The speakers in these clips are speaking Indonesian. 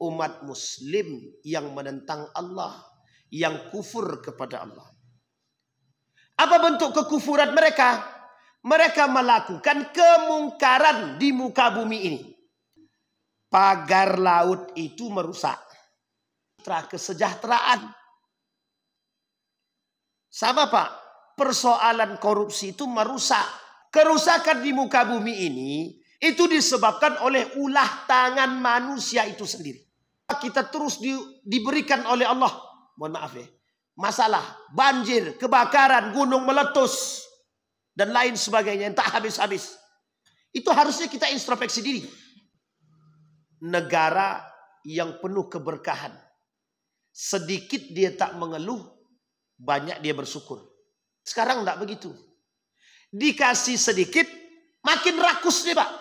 umat muslim yang menentang Allah, yang kufur kepada Allah. Apa bentuk kekufuran mereka? Mereka melakukan kemungkaran di muka bumi ini. Pagar laut itu merusak kesejahteraan. Sama Pak, persoalan korupsi itu merusak. Kerusakan di muka bumi ini itu disebabkan oleh ulah tangan manusia itu sendiri. Kita terus diberikan oleh Allah, mohon maaf ya, masalah banjir, kebakaran, gunung meletus, dan lain sebagainya yang tak habis-habis. Itu harusnya kita introspeksi diri. Negara yang penuh keberkahan, sedikit dia tak mengeluh, banyak dia bersyukur. Sekarang enggak begitu. Dikasih sedikit, makin rakus nih Pak.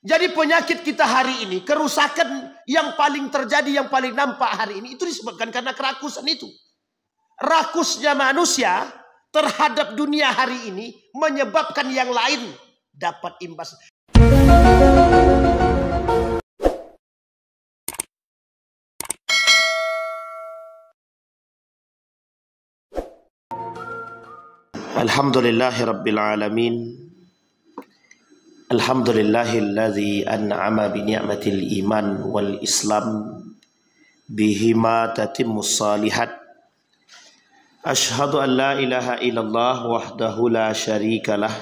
Jadi penyakit kita hari ini, kerusakan yang paling terjadi, yang paling nampak hari ini, itu disebabkan karena kerakusan itu. Rakusnya manusia terhadap dunia hari ini menyebabkan yang lain dapat imbas. Alhamdulillahirabbil alamin. Alhamdulillahilladzi an'ama bi ni'matil iman wal islam bihima tatimmus salihat. Ashhadu an la ilaha illallah wahdahu la syarikalah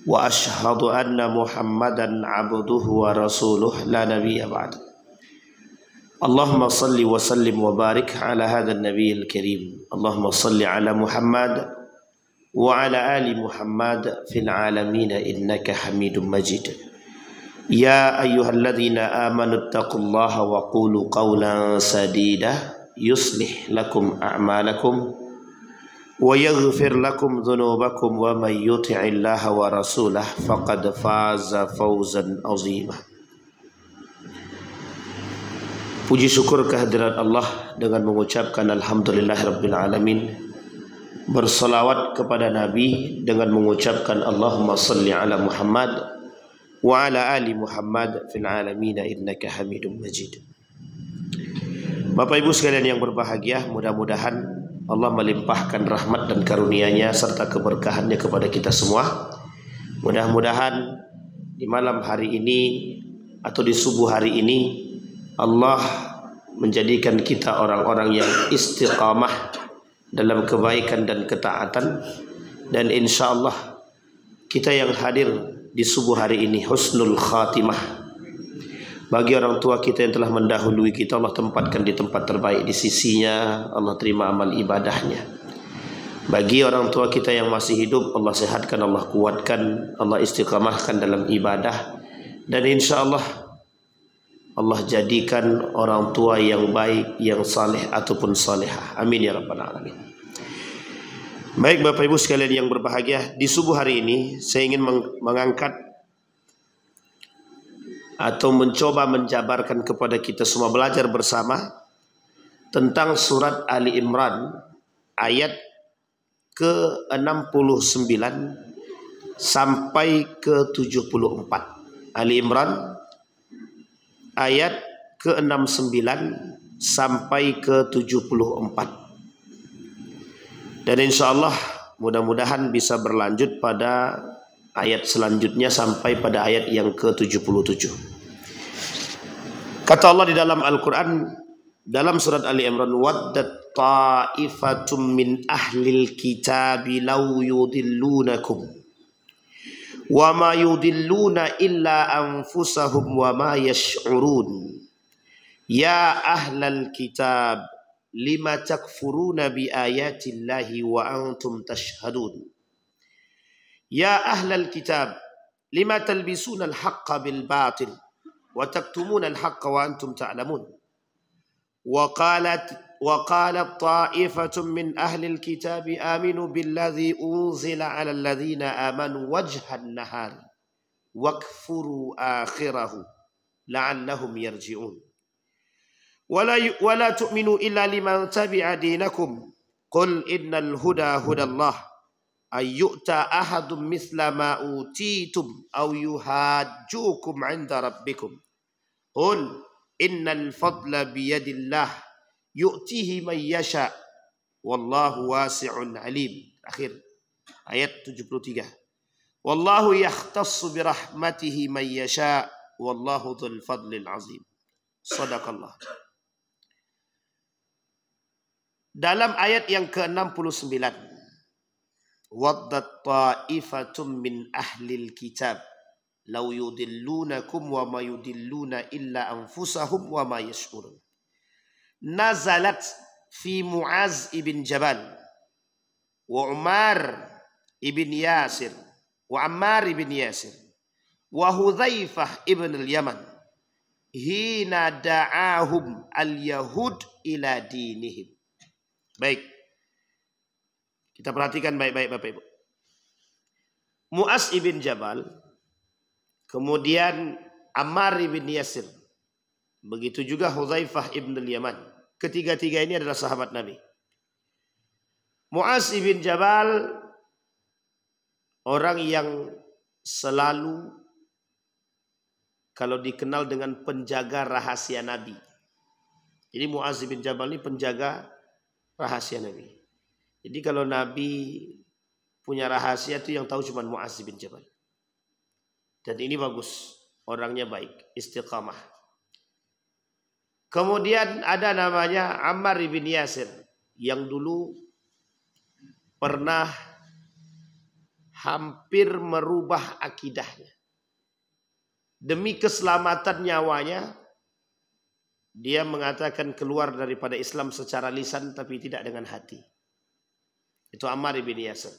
wa ashhadu anna Muhammadan abduhu wa rasuluh la nabiyya ba'd. Allahumma salli wa sallim wa barik ala hadzal nabiyil karim. Allahumma salli ala Muhammad wa ala ali Muhammad fil alamin innaka Hamidum Majid. Ya ayyuhalladzina amanu taqullaha wa qulu qawlan sadida yuslih lakum a'malakum wa yaghfir lakum dhunubakum wa may yuti'illaha wa rasulah faqad faza fawzan azima. Puji syukur kehadirat Allah dengan mengucapkan alhamdulillahirabbil alamin. Bersalawat kepada Nabi dengan mengucapkan Allahumma salli ala Muhammad wa ala ali Muhammad fil alamin innaka Hamidum Majid. Bapak Ibu sekalian yang berbahagia, mudah-mudahan Allah melimpahkan rahmat dan karunia-Nya serta keberkahannya kepada kita semua. Mudah-mudahan di malam hari ini atau di subuh hari ini Allah menjadikan kita orang-orang yang istiqamah dalam kebaikan dan ketaatan, dan insya Allah kita yang hadir di subuh hari ini husnul khatimah. Bagi orang tua kita yang telah mendahului kita, Allah tempatkan di tempat terbaik di sisinya, Allah terima amal ibadahnya. Bagi orang tua kita yang masih hidup, Allah sehatkan, Allah kuatkan, Allah istiqamahkan dalam ibadah, dan insya Allah Allah jadikan orang tua yang baik, yang saleh ataupun salehah. Amin ya rabbal alamin. Baik Bapak Ibu sekalian yang berbahagia, di subuh hari ini saya ingin mengangkat atau mencoba menjabarkan kepada kita semua belajar bersama tentang surat Ali Imran ayat ke-69 sampai ke-74. Ali Imran ayat ke-69 sampai ke-74. Dan insya Allah mudah-mudahan bisa berlanjut pada ayat selanjutnya sampai pada ayat yang ke-77. Kata Allah di dalam Al-Quran, dalam surat Ali Imran, waddat ta'ifatum min ahlil kitabi law yudillunakum wa ma yudilluna illa anfusahum wa ma yash'urun. Ya ahlal kitab lima takfuruna bi ayatillahi wa antum tashhadun. Ya ahlal kitab lima talbisuna al-haqqa bil batil wa taktumuna al-haqqa wa antum ta'lamun. وقالت طائفة من أهل الكتاب آمنوا بالذي أنزل على الذين آمنوا وجه النهار واكفروا آخره لعلهم يرجعون ولا تؤمنوا إلا لمن تبع دينكم قل إن الهدى هدى الله أن يؤتى أحد مثل ما أوتيتم أو يحاجوكم عند ربكم Qul innal fadla biyadillah yu'tihi man yasha wallahu wasi'un alim. Akhir ayat 73. Wallahu yakhtassu birahmatihi man yasha wallahu dzul fadlil azim. Shadaqallah. Dalam ayat yang ke-69, waddat ta'ifatum min ahlil kitab law yudillunakum wa ma yudilluna illa anfusahum wa ma yash'urun. Nazalat fi Muaz ibn Jabal wa Umar ibn Yasir wa Ammar ibn Yasir wa Hudzaifah ibn al-Yaman hina da'ahum al-yahud ila dinihim. Baik, kita perhatikan baik-baik Bapak Ibu. Muaz ibn Jabal, kemudian Ammar ibn Yasir, begitu juga Hudzaifah ibn al-Yaman. Ketiga-tiga ini adalah sahabat Nabi. Muaz ibn Jabal orang yang selalu kalau dikenal dengan penjaga rahasia Nabi. Jadi Muaz ibn Jabal ini penjaga rahasia Nabi. Jadi kalau Nabi punya rahasia itu yang tahu cuma Muaz bin Jabal. Dan ini bagus, orangnya baik, istiqamah. Kemudian ada namanya Ammar bin Yasir yang dulu pernah hampir merubah akidahnya. Demi keselamatan nyawanya, dia mengatakan keluar daripada Islam secara lisan tapi tidak dengan hati. Itu Ammar bin Yasir.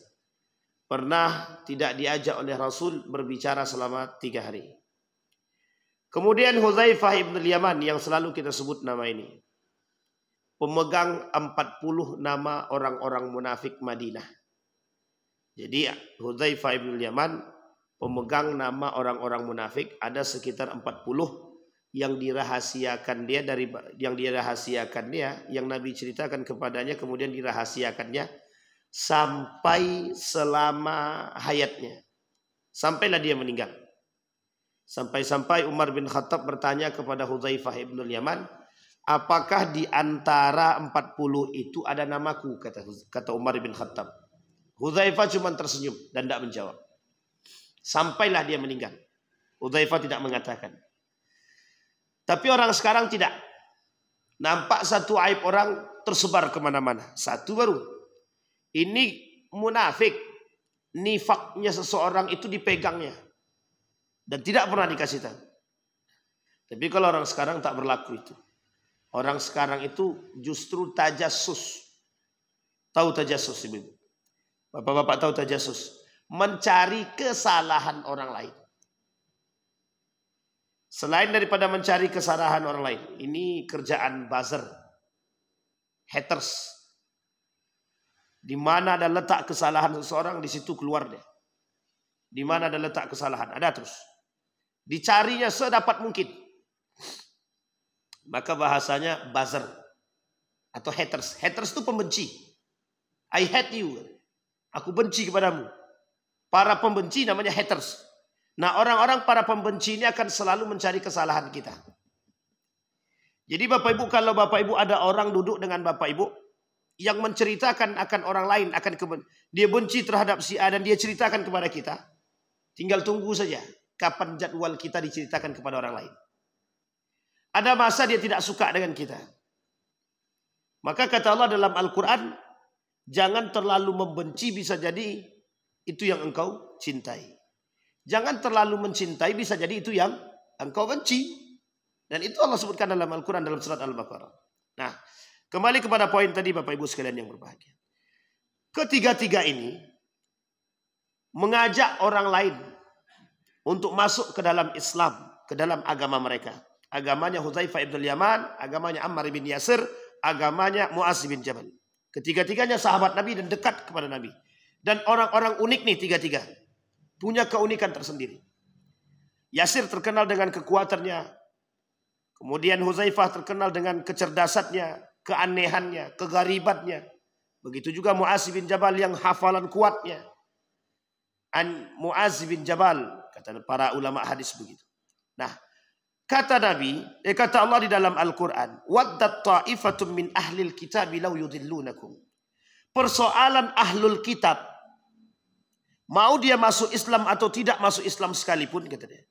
Pernah tidak diajak oleh Rasul berbicara selama 3 hari. Kemudian Hudzaifah ibn al-Yaman yang selalu kita sebut nama ini. Pemegang 40 nama orang-orang munafik Madinah. Jadi Hudzaifah ibn al-Yaman pemegang nama orang-orang munafik ada sekitar 40 yang dirahasiakan dia yang Nabi ceritakan kepadanya kemudian dirahasiakannya sampai selama hayatnya. Sampailah dia meninggal. Sampai-sampai Umar bin Khattab bertanya kepada Hudzaifah ibn al-Yaman, apakah di antara 40 itu ada namaku, kata Umar bin Khattab. Hudzaifah cuma tersenyum dan tidak menjawab. Sampailah dia meninggal. Hudzaifah tidak mengatakan. Tapi orang sekarang tidak. Nampak satu aib orang tersebar kemana-mana. Satu baru. Ini munafik. Nifaknya seseorang itu dipegangnya. Dan tidak pernah dikasih tahu. Tapi kalau orang sekarang tak berlaku itu. Orang sekarang itu justru tajassus. Tahu tajassus ibu? Bapak-bapak tahu tajassus? Mencari kesalahan orang lain. Selain daripada mencari kesalahan orang lain. Ini kerjaan buzzer. Haters. Di mana ada letak kesalahan seseorang, di situ keluar dia. Di mana ada letak kesalahan, ada terus. Dicarinya sedapat mungkin. Maka bahasanya buzzer atau haters. Haters itu pembenci. I hate you. Aku benci kepadamu. Para pembenci namanya haters. Nah, orang-orang para pembenci ini akan selalu mencari kesalahan kita. Jadi Bapak Ibu, kalau Bapak Ibu ada orang duduk dengan Bapak Ibu yang menceritakan akan orang lain, dia benci terhadap si A dan dia ceritakan kepada kita, tinggal tunggu saja kapan jadwal kita diceritakan kepada orang lain. Ada masa dia tidak suka dengan kita. Maka kata Allah dalam Al-Quran, jangan terlalu membenci, bisa jadi itu yang engkau cintai. Jangan terlalu mencintai, bisa jadi itu yang engkau benci. Dan itu Allah sebutkan dalam Al-Quran dalam surat Al-Baqarah. Nah, kembali kepada poin tadi Bapak Ibu sekalian yang berbahagia. Ketiga-tiga ini mengajak orang lain untuk masuk ke dalam Islam, ke dalam agama mereka. Agamanya Hudzaifah ibn al-Yaman, agamanya Ammar bin Yasir, agamanya Muaz bin Jabal. Ketiga-tiganya sahabat Nabi dan dekat kepada Nabi. Dan orang-orang unik nih tiga-tiga. Punya keunikan tersendiri. Yasir terkenal dengan kekuatannya. Kemudian Hudzaifah terkenal dengan kecerdasannya, keanehannya, kegaribannya. Begitu juga Muaz bin Jabal yang hafalan kuatnya. Muaz bin Jabal, kata para ulama hadis begitu. Nah, Kata Nabi, kata Allah di dalam Al-Quran, waddat ta'ifatum min ahlil kitab law yudillunakum. Persoalan ahlul kitab, mau dia masuk Islam atau tidak masuk Islam sekalipun, kata dia,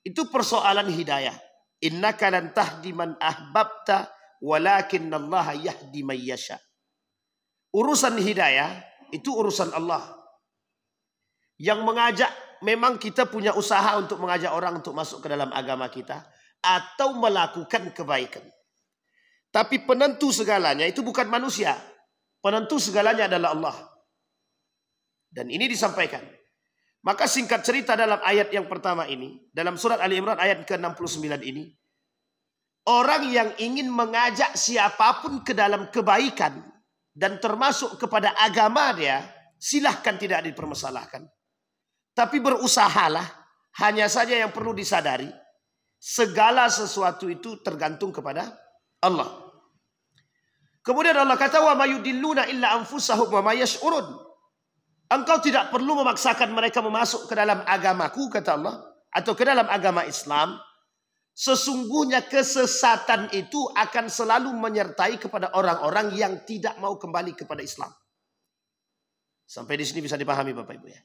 itu persoalan hidayah. Innaka lan tahdi man ahbabta walakinnallaha yahdi man yasha. Urusan hidayah itu urusan Allah. Yang mengajak, memang kita punya usaha untuk mengajak orang untuk masuk ke dalam agama kita atau melakukan kebaikan. Tapi penentu segalanya itu bukan manusia. Penentu segalanya adalah Allah. Dan ini disampaikan. Maka singkat cerita dalam ayat yang pertama ini, dalam surat Ali Imran ayat ke-69 ini, orang yang ingin mengajak siapapun ke dalam kebaikan dan termasuk kepada agama dia, silahkan, tidak dipermasalahkan. Tapi berusahalah, hanya saja yang perlu disadari, segala sesuatu itu tergantung kepada Allah. Kemudian Allah kata, wa mayudilluna illa anfusahum wa mayash'urun. Engkau tidak perlu memaksakan mereka memasuk ke dalam agamaku, kata Allah, atau ke dalam agama Islam. Sesungguhnya kesesatan itu akan selalu menyertai kepada orang-orang yang tidak mau kembali kepada Islam. Sampai di sini bisa dipahami Bapak Ibu ya.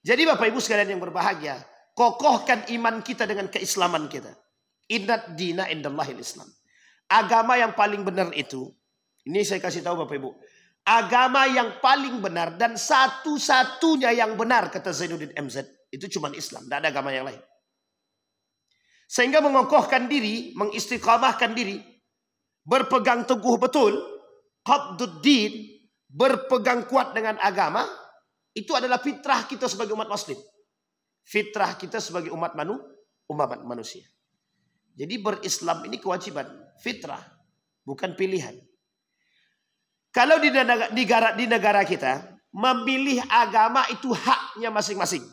Jadi Bapak Ibu sekalian yang berbahagia, kokohkan iman kita dengan keislaman kita. Innad dina indallahil Islam. Agama yang paling benar itu, ini saya kasih tahu Bapak Ibu, agama yang paling benar dan satu-satunya yang benar, kata Zainuddin MZ, itu cuma Islam, tidak ada agama yang lain. Sehingga mengokohkan diri, mengistiqamahkan diri, berpegang teguh betul, qabduddin, berpegang kuat dengan agama, itu adalah fitrah kita sebagai umat muslim. Fitrah kita sebagai umat manusia. Jadi berislam ini kewajiban, fitrah, bukan pilihan. Kalau di negara kita, memilih agama itu haknya masing-masing.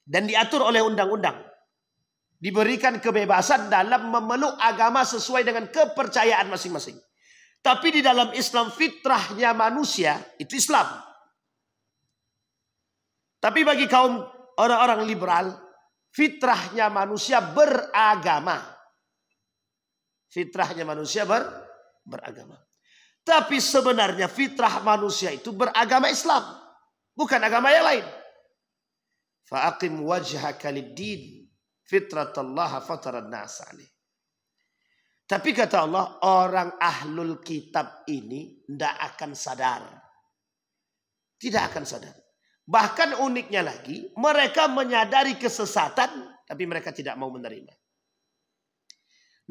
Dan diatur oleh undang-undang. Diberikan kebebasan dalam memeluk agama sesuai dengan kepercayaan masing-masing. Tapi di dalam Islam, fitrahnya manusia itu Islam. Tapi bagi kaum orang-orang liberal, fitrahnya manusia beragama. Fitrahnya manusia beragama. Tapi sebenarnya fitrah manusia itu beragama Islam, bukan agama yang lain. Fa'aqim wajhaka lid-din fitratallaha fataran nas 'alaih. Tapi kata Allah, orang ahlul kitab ini tidak akan sadar. Tidak akan sadar. Bahkan uniknya lagi, mereka menyadari kesesatan, tapi mereka tidak mau menerima.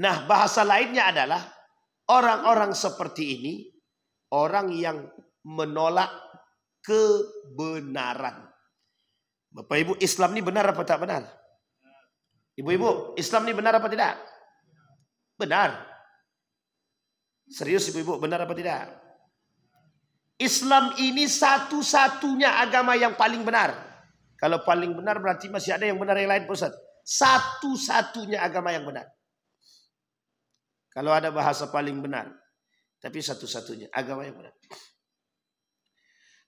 Nah, bahasa lainnya adalah orang-orang seperti ini, orang yang menolak kebenaran. Bapak Ibu, Islam ini benar apa tak benar? Ibu-ibu, Islam ini benar apa tidak? Benar. Serius ibu-ibu, benar apa tidak? Islam ini satu-satunya agama yang paling benar. Kalau paling benar berarti masih ada yang benar yang lain, Ustaz. Satu-satunya agama yang benar. Kalau ada bahasa paling benar, tapi satu-satunya agama yang benar.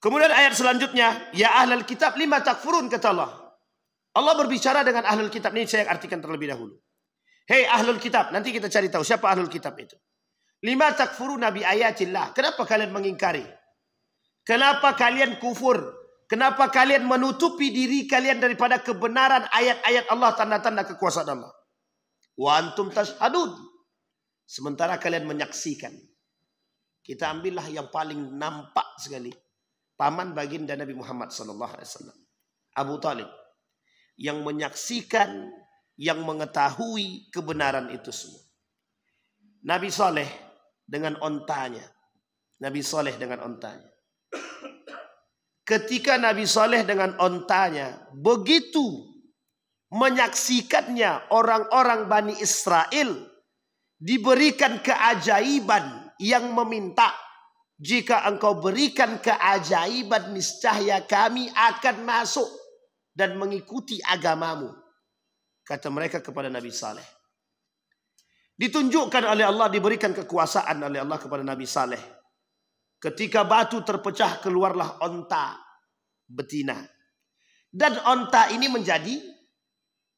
Kemudian ayat selanjutnya, ya ahlul kitab lima takfurun, kata Allah. Allah berbicara dengan ahlul kitab, ini saya artikan terlebih dahulu. Hei ahlul kitab, nanti kita cari tahu siapa ahlul kitab itu. Lima takfurun nabi ayatillah. Kenapa kalian mengingkari? Kenapa kalian kufur? Kenapa kalian menutupi diri kalian daripada kebenaran ayat-ayat Allah, tanda-tanda kekuasaan Allah? Wa antum tashhadun. Sementara kalian menyaksikan. Kita ambillah yang paling nampak sekali. Paman baginda Nabi Muhammad SAW, Abu Talib, yang menyaksikan, yang mengetahui kebenaran itu semua. Nabi Saleh dengan ontanya. Nabi Saleh dengan ontanya. Ketika Nabi Saleh dengan ontanya begitu menyaksikannya orang-orang Bani Israel, diberikan keajaiban yang meminta, jika engkau berikan keajaiban, niscaya kami akan masuk dan mengikuti agamamu, kata mereka kepada Nabi Saleh. Ditunjukkan oleh Allah, diberikan kekuasaan oleh Allah kepada Nabi Saleh. Ketika batu terpecah, keluarlah onta betina. Dan onta ini menjadi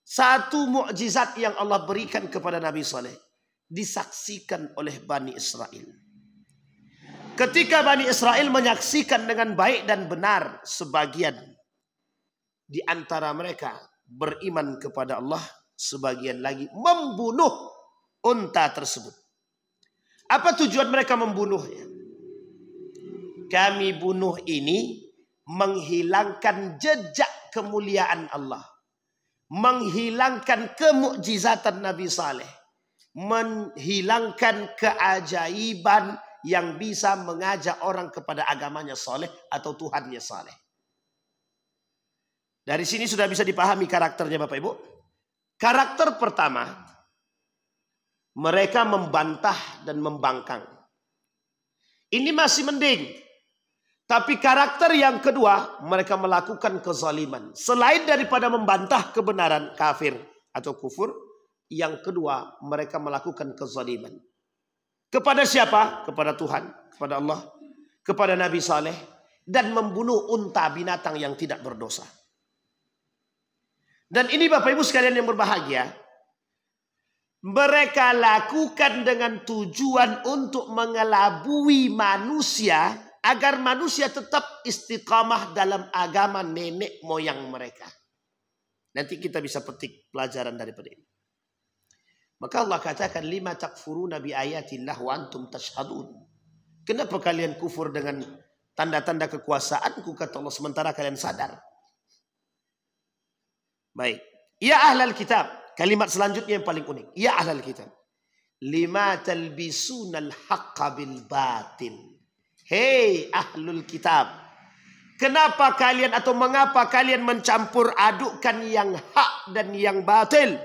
Satu mukjizat yang Allah berikan kepada Nabi Saleh disaksikan oleh Bani Israel. Ketika Bani Israel menyaksikan dengan baik dan benar, sebagian di antara mereka beriman kepada Allah, sebagian lagi membunuh unta tersebut. Apa tujuan mereka membunuhnya? Kami bunuh ini menghilangkan jejak kemuliaan Allah, menghilangkan kemukjizatan Nabi Saleh, menghilangkan keajaiban yang bisa mengajak orang kepada agamanya Saleh atau Tuhannya Saleh. Dari sini sudah bisa dipahami karakternya Bapak Ibu. Karakter pertama, mereka membantah dan membangkang. Ini masih mending. Tapi karakter yang kedua, mereka melakukan kezaliman. Selain daripada membantah kebenaran, kafir atau kufur, yang kedua mereka melakukan kezaliman. Kepada siapa? Kepada Tuhan, kepada Allah, kepada Nabi Saleh, dan membunuh unta binatang yang tidak berdosa. Dan ini Bapak Ibu sekalian yang berbahagia, mereka lakukan dengan tujuan untuk mengelabui manusia agar manusia tetap istiqamah dalam agama nenek moyang mereka. Nanti kita bisa petik pelajaran daripada ini. Maka Allah katakan, lima takfuruna bi ayatillah wa antum tashhadun. Kenapa kalian kufur dengan tanda-tanda kekuasaanku, kata Allah, sementara kalian sadar? Baik. Ya ahlal kitab. Kalimat selanjutnya yang paling unik. Ya ahlal kitab. Lima talbisunal haqqa bil batil. Hei ahlul kitab, kenapa kalian atau mengapa kalian mencampur adukkan yang hak dan yang batil?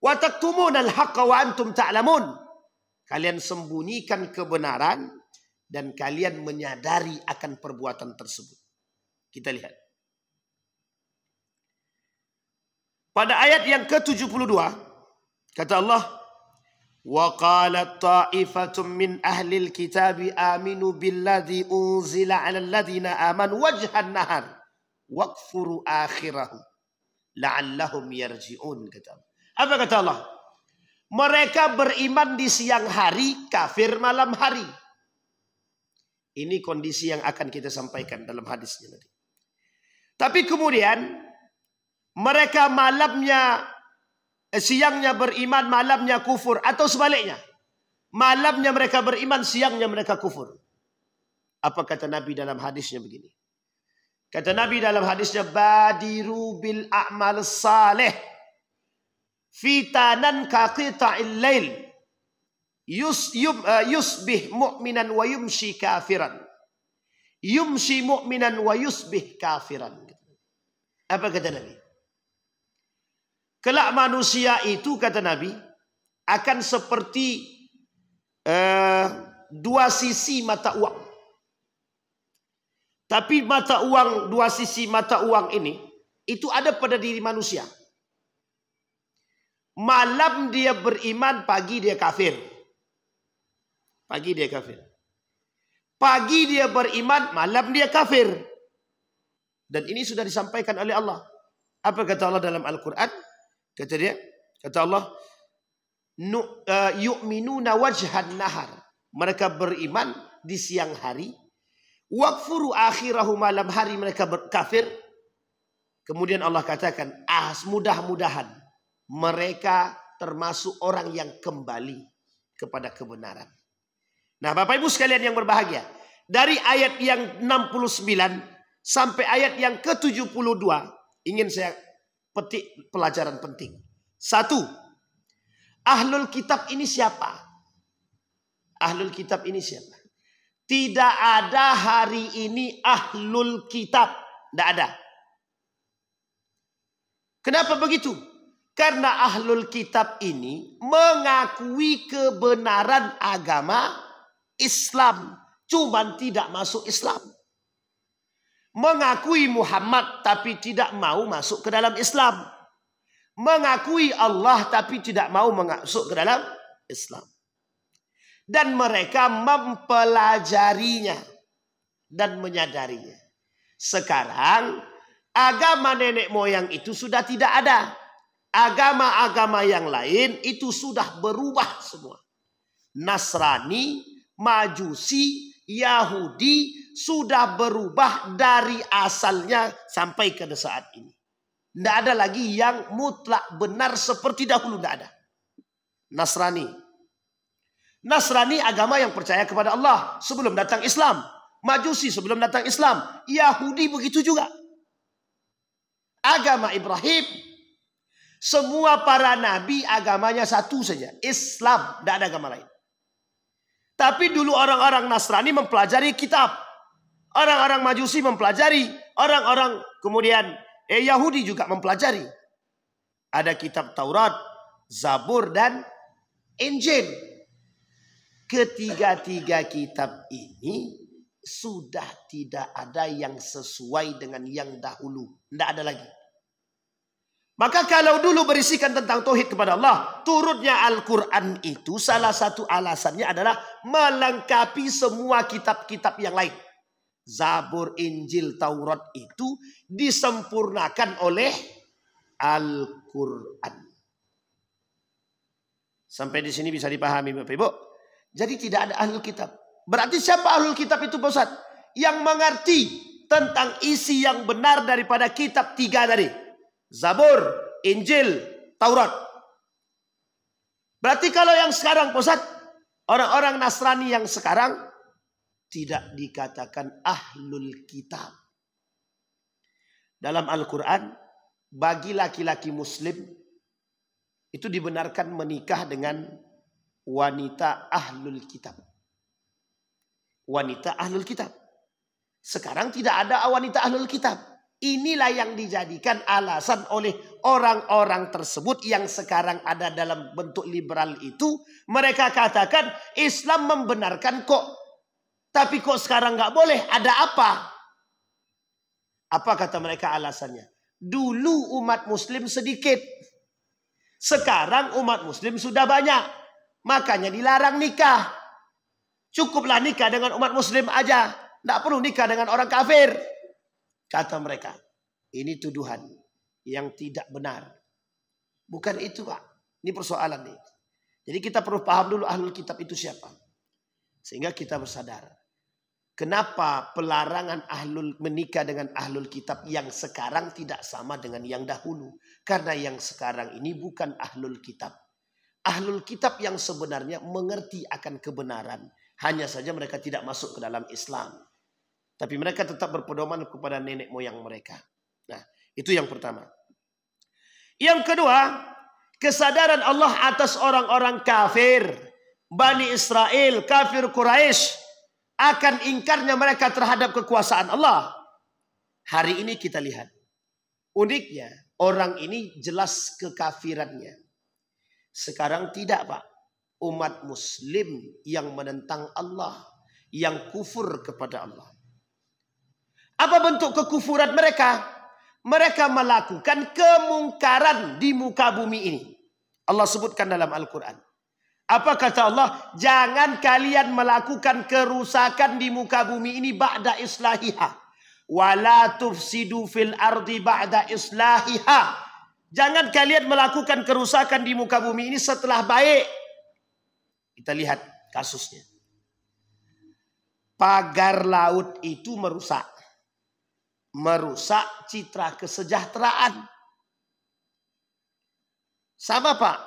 Wa taktumunal haqqa wa antum ta'lamun. Kalian sembunyikan kebenaran dan kalian menyadari akan perbuatan tersebut. Kita lihat. Pada ayat yang ke-72 kata Allah, وَقَالَتْ طَائِفَةٌ مِّنْ أَهْلِ الْكِتَابِ آمِنُوا بِالَّذِي أُنزِلَ عَلَى الَّذِينَ آمَنُوا وَجْهَ النَّهَارِ وَاكْفُرُوا آخِرَهُ لَعَلَّهُمْ يَرْجِعُونَ. Apa kata Allah? Mereka beriman di siang hari, kafir malam hari. Ini kondisi yang akan kita sampaikan dalam hadisnya nanti. Tapi kemudian mereka siangnya beriman, malamnya kufur, atau sebaliknya. Malamnya mereka beriman, siangnya mereka kufur. Apa kata Nabi dalam hadisnya begini? Kata Nabi dalam hadisnya, badiru bil a'mal salih fitanan kaqita'il lail yusbih mu'minan wa yumshi kafiran. Yumshi mu'minan wa yusbih kafiran. Apa kata Nabi? Kelak manusia itu, kata Nabi, akan seperti dua sisi mata uang. Tapi dua sisi mata uang ini, itu ada pada diri manusia. Malam dia beriman, pagi dia kafir. Pagi dia kafir. Pagi dia beriman, malam dia kafir. Dan ini sudah disampaikan oleh Allah. Apa kata Allah dalam Al-Quran? Kata Allah, yu'minuna wajhan nahar. Mereka beriman di siang hari. Wakfuru akhirahu, malam hari mereka kafir. Kemudian Allah katakan, mudah-mudahan mereka termasuk orang yang kembali kepada kebenaran. Nah Bapak Ibu sekalian yang berbahagia, dari ayat yang 69 sampai ayat yang ke-72 ingin saya petik pelajaran penting. Satu, ahlul kitab ini siapa? Ahlul kitab ini siapa? Tidak ada hari ini ahlul kitab. Tidak ada. Kenapa begitu? Karena ahlul kitab ini mengakui kebenaran agama Islam, cuman tidak masuk Islam. Mengakui Muhammad tapi tidak mau masuk ke dalam Islam. Mengakui Allah tapi tidak mau masuk ke dalam Islam. Dan mereka mempelajarinya dan menyadarinya. Sekarang agama nenek moyang itu sudah tidak ada. Agama-agama yang lain itu sudah berubah semua. Nasrani, Majusi, Yahudi sudah berubah dari asalnya sampai ke saat ini. Tidak ada lagi yang mutlak benar seperti dahulu, tidak ada. Nasrani agama yang percaya kepada Allah sebelum datang Islam. Majusi sebelum datang Islam. Yahudi begitu juga. Agama Ibrahim, semua para nabi agamanya satu saja, Islam, tidak ada agama lain. Tapi dulu orang-orang Nasrani mempelajari kitab, orang-orang Majusi mempelajari, orang-orang kemudian Yahudi juga mempelajari. Ada kitab Taurat, Zabur dan Injil. Ketiga-tiga kitab ini sudah tidak ada yang sesuai dengan yang dahulu. Tidak ada lagi. Maka kalau dulu berisikan tentang tauhid kepada Allah, turunnya Al-Quran itu salah satu alasannya adalah melengkapi semua kitab-kitab yang lain. Zabur, Injil, Taurat itu disempurnakan oleh Al-Quran. Sampai di sini bisa dipahami Bapak Ibu? Jadi tidak ada ahlul kitab. Berarti siapa ahlul kitab itu Pak Ustaz? Yang mengerti tentang isi yang benar daripada kitab tiga tadi. Zabur, Injil, Taurat. Berarti kalau yang sekarang Pak Ustaz, orang-orang Nasrani yang sekarang tidak dikatakan ahlul kitab. Dalam Al-Quran, bagi laki-laki muslim itu dibenarkan menikah dengan wanita ahlul kitab. Wanita ahlul kitab. Sekarang tidak ada wanita ahlul kitab. Inilah yang dijadikan alasan oleh orang-orang tersebut yang sekarang ada dalam bentuk liberal itu. Mereka katakan Islam membenarkan kok. Tapi kok sekarang nggak boleh? Ada apa? Apa kata mereka alasannya? Dulu umat muslim sedikit. Sekarang umat muslim sudah banyak. Makanya dilarang nikah. Cukuplah nikah dengan umat muslim aja. Tidak perlu nikah dengan orang kafir. Kata mereka. Ini tuduhan yang tidak benar. Bukan itu Pak. Ini persoalan nih. Jadi kita perlu paham dulu ahlul kitab itu siapa. Sehingga kita bersadar. Kenapa pelarangan menikah dengan ahlul kitab yang sekarang tidak sama dengan yang dahulu. Karena yang sekarang ini bukan ahlul kitab. Ahlul kitab yang sebenarnya mengerti akan kebenaran. Hanya saja mereka tidak masuk ke dalam Islam. Tapi mereka tetap berpedoman kepada nenek moyang mereka. Nah, itu yang pertama. Yang kedua, kesadaran Allah atas orang-orang kafir. Bani Israel, kafir Quraisy. Akan ingkarnya mereka terhadap kekuasaan Allah. Hari ini kita lihat. Uniknya, orang ini jelas kekafirannya. Sekarang tidak Pak. Umat muslim yang menentang Allah. Yang kufur kepada Allah. Apa bentuk kekufuran mereka? Mereka melakukan kemungkaran di muka bumi ini. Allah sebutkan dalam Al-Quran. Apa kata Allah? Jangan kalian melakukan kerusakan di muka bumi ini ba'da islahiha. Wala tufsidu fil ardi ba'da islahiha. Jangan kalian melakukan kerusakan di muka bumi ini setelah baik. Kita lihat kasusnya. Pagar laut itu merusak. Merusak citra kesejahteraan. Sama Pak.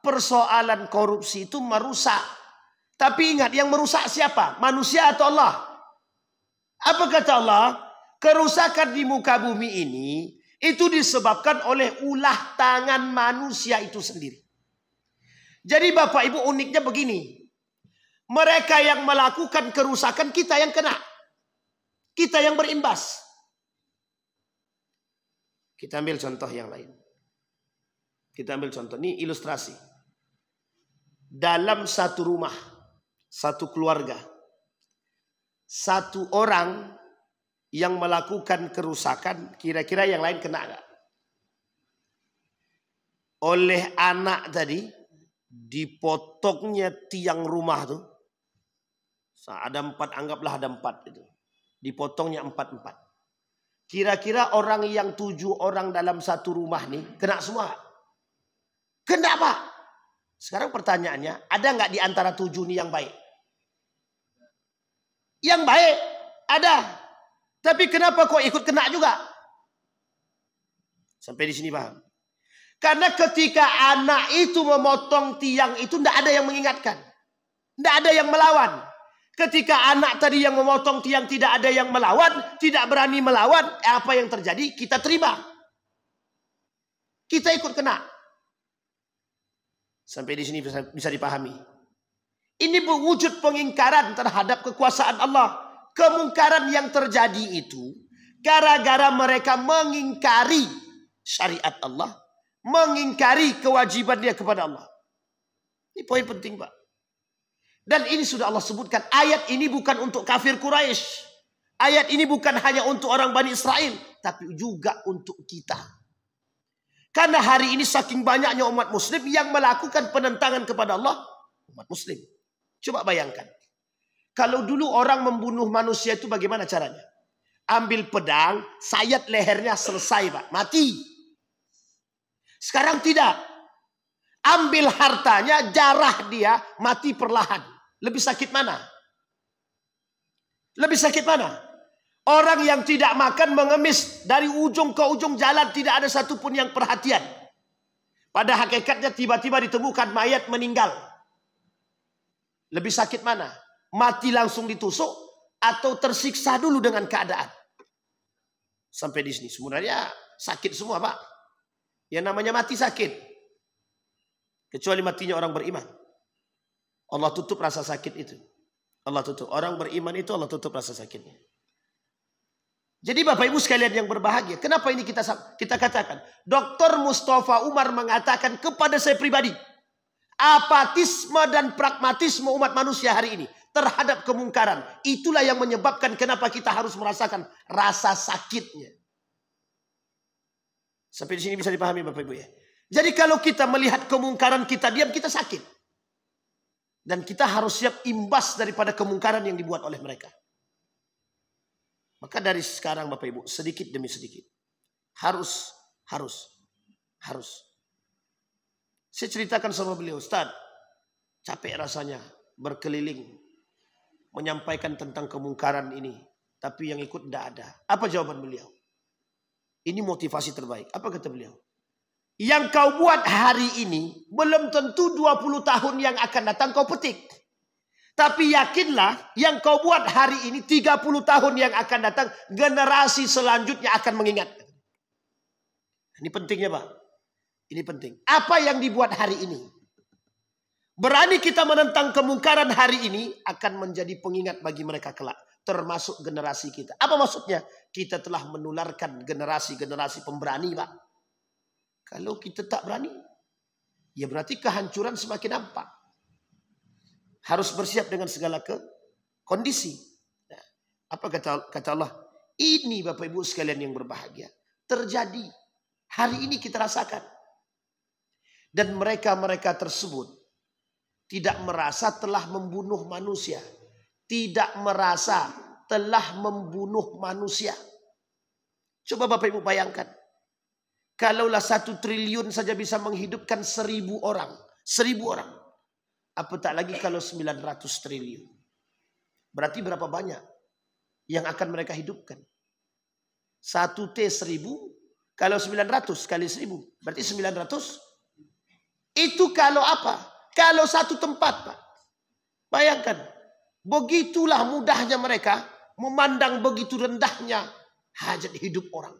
Persoalan korupsi itu merusak. Tapi ingat yang merusak siapa? Manusia atau Allah? Apa kata Allah? Kerusakan di muka bumi ini itu disebabkan oleh ulah tangan manusia itu sendiri. Jadi Bapak Ibu uniknya begini. Mereka yang melakukan kerusakan kita yang kena. Kita yang berimbas. Kita ambil contoh yang lain. Kita ambil contoh. Ini ilustrasi. Dalam satu rumah, satu keluarga, satu orang yang melakukan kerusakan, kira-kira yang lain kena nggak? Oleh anak tadi, dipotongnya tiang rumah tuh. Ada 4, anggaplah ada 4 itu. Dipotongnya 4. Kira-kira orang yang 7 orang dalam satu rumah nih, kena semua. Kenapa? Sekarang pertanyaannya, ada nggak di antara 7 ini yang baik? Yang baik ada. Tapi kenapa kok ikut kena juga? Sampai di sini paham? Karena ketika anak itu memotong tiang itu tidak ada yang mengingatkan. Tidak ada yang melawan. Ketika anak tadi yang memotong tiang tidak ada yang melawan, tidak berani melawan, apa yang terjadi? Kita terima. Kita ikut kena. Sampai di sini bisa dipahami. Ini wujud pengingkaran terhadap kekuasaan Allah. Kemungkaran yang terjadi itu gara-gara mereka mengingkari syariat Allah, mengingkari kewajiban dia kepada Allah. Ini poin penting, Pak. Dan ini sudah Allah sebutkan. Ayat ini bukan untuk kafir Quraisy. Ayat ini bukan hanya untuk orang Bani Israel, tapi juga untuk kita. Karena hari ini saking banyaknya umat muslim yang melakukan penentangan kepada Allah, umat muslim. Coba bayangkan. Kalau dulu orang membunuh manusia itu bagaimana caranya? Ambil pedang, sayat lehernya, selesai, Pak. Mati. Sekarang tidak. Ambil hartanya, jarah dia, mati perlahan. Lebih sakit mana? Lebih sakit mana? Orang yang tidak makan mengemis dari ujung ke ujung jalan, tidak ada satupun yang perhatian. Pada hakikatnya tiba-tiba ditemukan mayat meninggal. Lebih sakit mana? Mati langsung ditusuk atau tersiksa dulu dengan keadaan? Sampai di sini sebenarnya sakit semua, Pak. Yang namanya mati sakit. Kecuali matinya orang beriman. Allah tutup rasa sakit itu. Allah tutup. Orang beriman itu Allah tutup rasa sakitnya. Jadi Bapak Ibu sekalian yang berbahagia. Kenapa ini kita katakan? Dr. Mustafa Umar mengatakan kepada saya pribadi. Apatisme dan pragmatisme umat manusia hari ini terhadap kemungkaran. Itulah yang menyebabkan kenapa kita harus merasakan rasa sakitnya. Sampai di sini bisa dipahami Bapak Ibu ya. Jadi kalau kita melihat kemungkaran kita diam, kita sakit. Dan kita harus siap imbas daripada kemungkaran yang dibuat oleh mereka. Maka dari sekarang Bapak Ibu, sedikit demi sedikit. Harus. Saya ceritakan sama beliau, Ustaz, capek rasanya berkeliling. Menyampaikan tentang kemungkaran ini. Tapi yang ikut tidak ada. Apa jawaban beliau? Ini motivasi terbaik. Apa kata beliau? Yang kau buat hari ini belum tentu 20 tahun yang akan datang kau petik. Tapi yakinlah yang kau buat hari ini 30 tahun yang akan datang generasi selanjutnya akan mengingat. Ini pentingnya Pak. Ini penting. Apa yang dibuat hari ini? Berani kita menentang kemungkaran hari ini akan menjadi pengingat bagi mereka kelak. Termasuk generasi kita. Apa maksudnya? Kita telah menularkan generasi-generasi pemberani Pak. Kalau kita tak berani, ya berarti kehancuran semakin nampak. Harus bersiap dengan segala kondisi. Nah, apa kata Allah? Ini Bapak Ibu sekalian yang berbahagia. Terjadi. Hari ini kita rasakan. Dan mereka-mereka tersebut tidak merasa telah membunuh manusia. Tidak merasa telah membunuh manusia. Coba Bapak Ibu bayangkan. Kalaulah 1 triliun saja bisa menghidupkan 1000 orang. 1000 orang. Apatah lagi kalau 900 triliun. Berarti berapa banyak yang akan mereka hidupkan? 1 T 1000. Kalau 900 kali 1000. Berarti 900. Itu kalau apa? Kalau satu tempat Pak. Bayangkan. Begitulah mudahnya mereka memandang begitu rendahnya hajat hidup orang.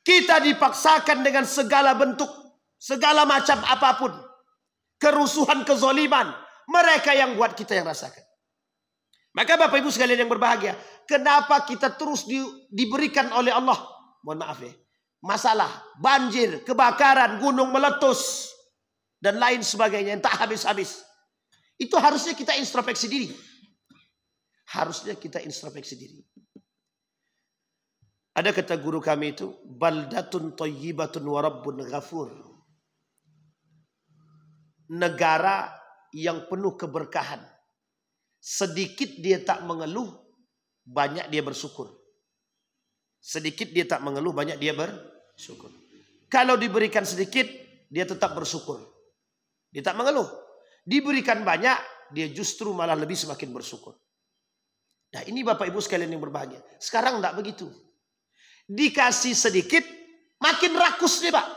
Kita dipaksakan dengan segala bentuk, segala macam apapun. Kerusuhan, kezoliman. Mereka yang buat, kita yang rasakan. Maka Bapak Ibu sekalian yang berbahagia. Kenapa kita terus diberikan oleh Allah? Mohon maaf ya. Masalah, banjir, kebakaran, gunung meletus. Dan lain sebagainya yang tak habis-habis. Itu harusnya kita introspeksi diri. Harusnya kita introspeksi diri. Ada kata guru kami itu, baldatun thayyibatun wa rabbun ghafur. Negara yang penuh keberkahan. Sedikit dia tak mengeluh, banyak dia bersyukur. Sedikit dia tak mengeluh, banyak dia bersyukur. Kalau diberikan sedikit, dia tetap bersyukur. Dia tak mengeluh. Diberikan banyak, dia justru malah lebih semakin bersyukur. Nah ini Bapak Ibu sekalian yang berbahagia. Sekarang enggak begitu. Dikasih sedikit, makin rakus nih Pak.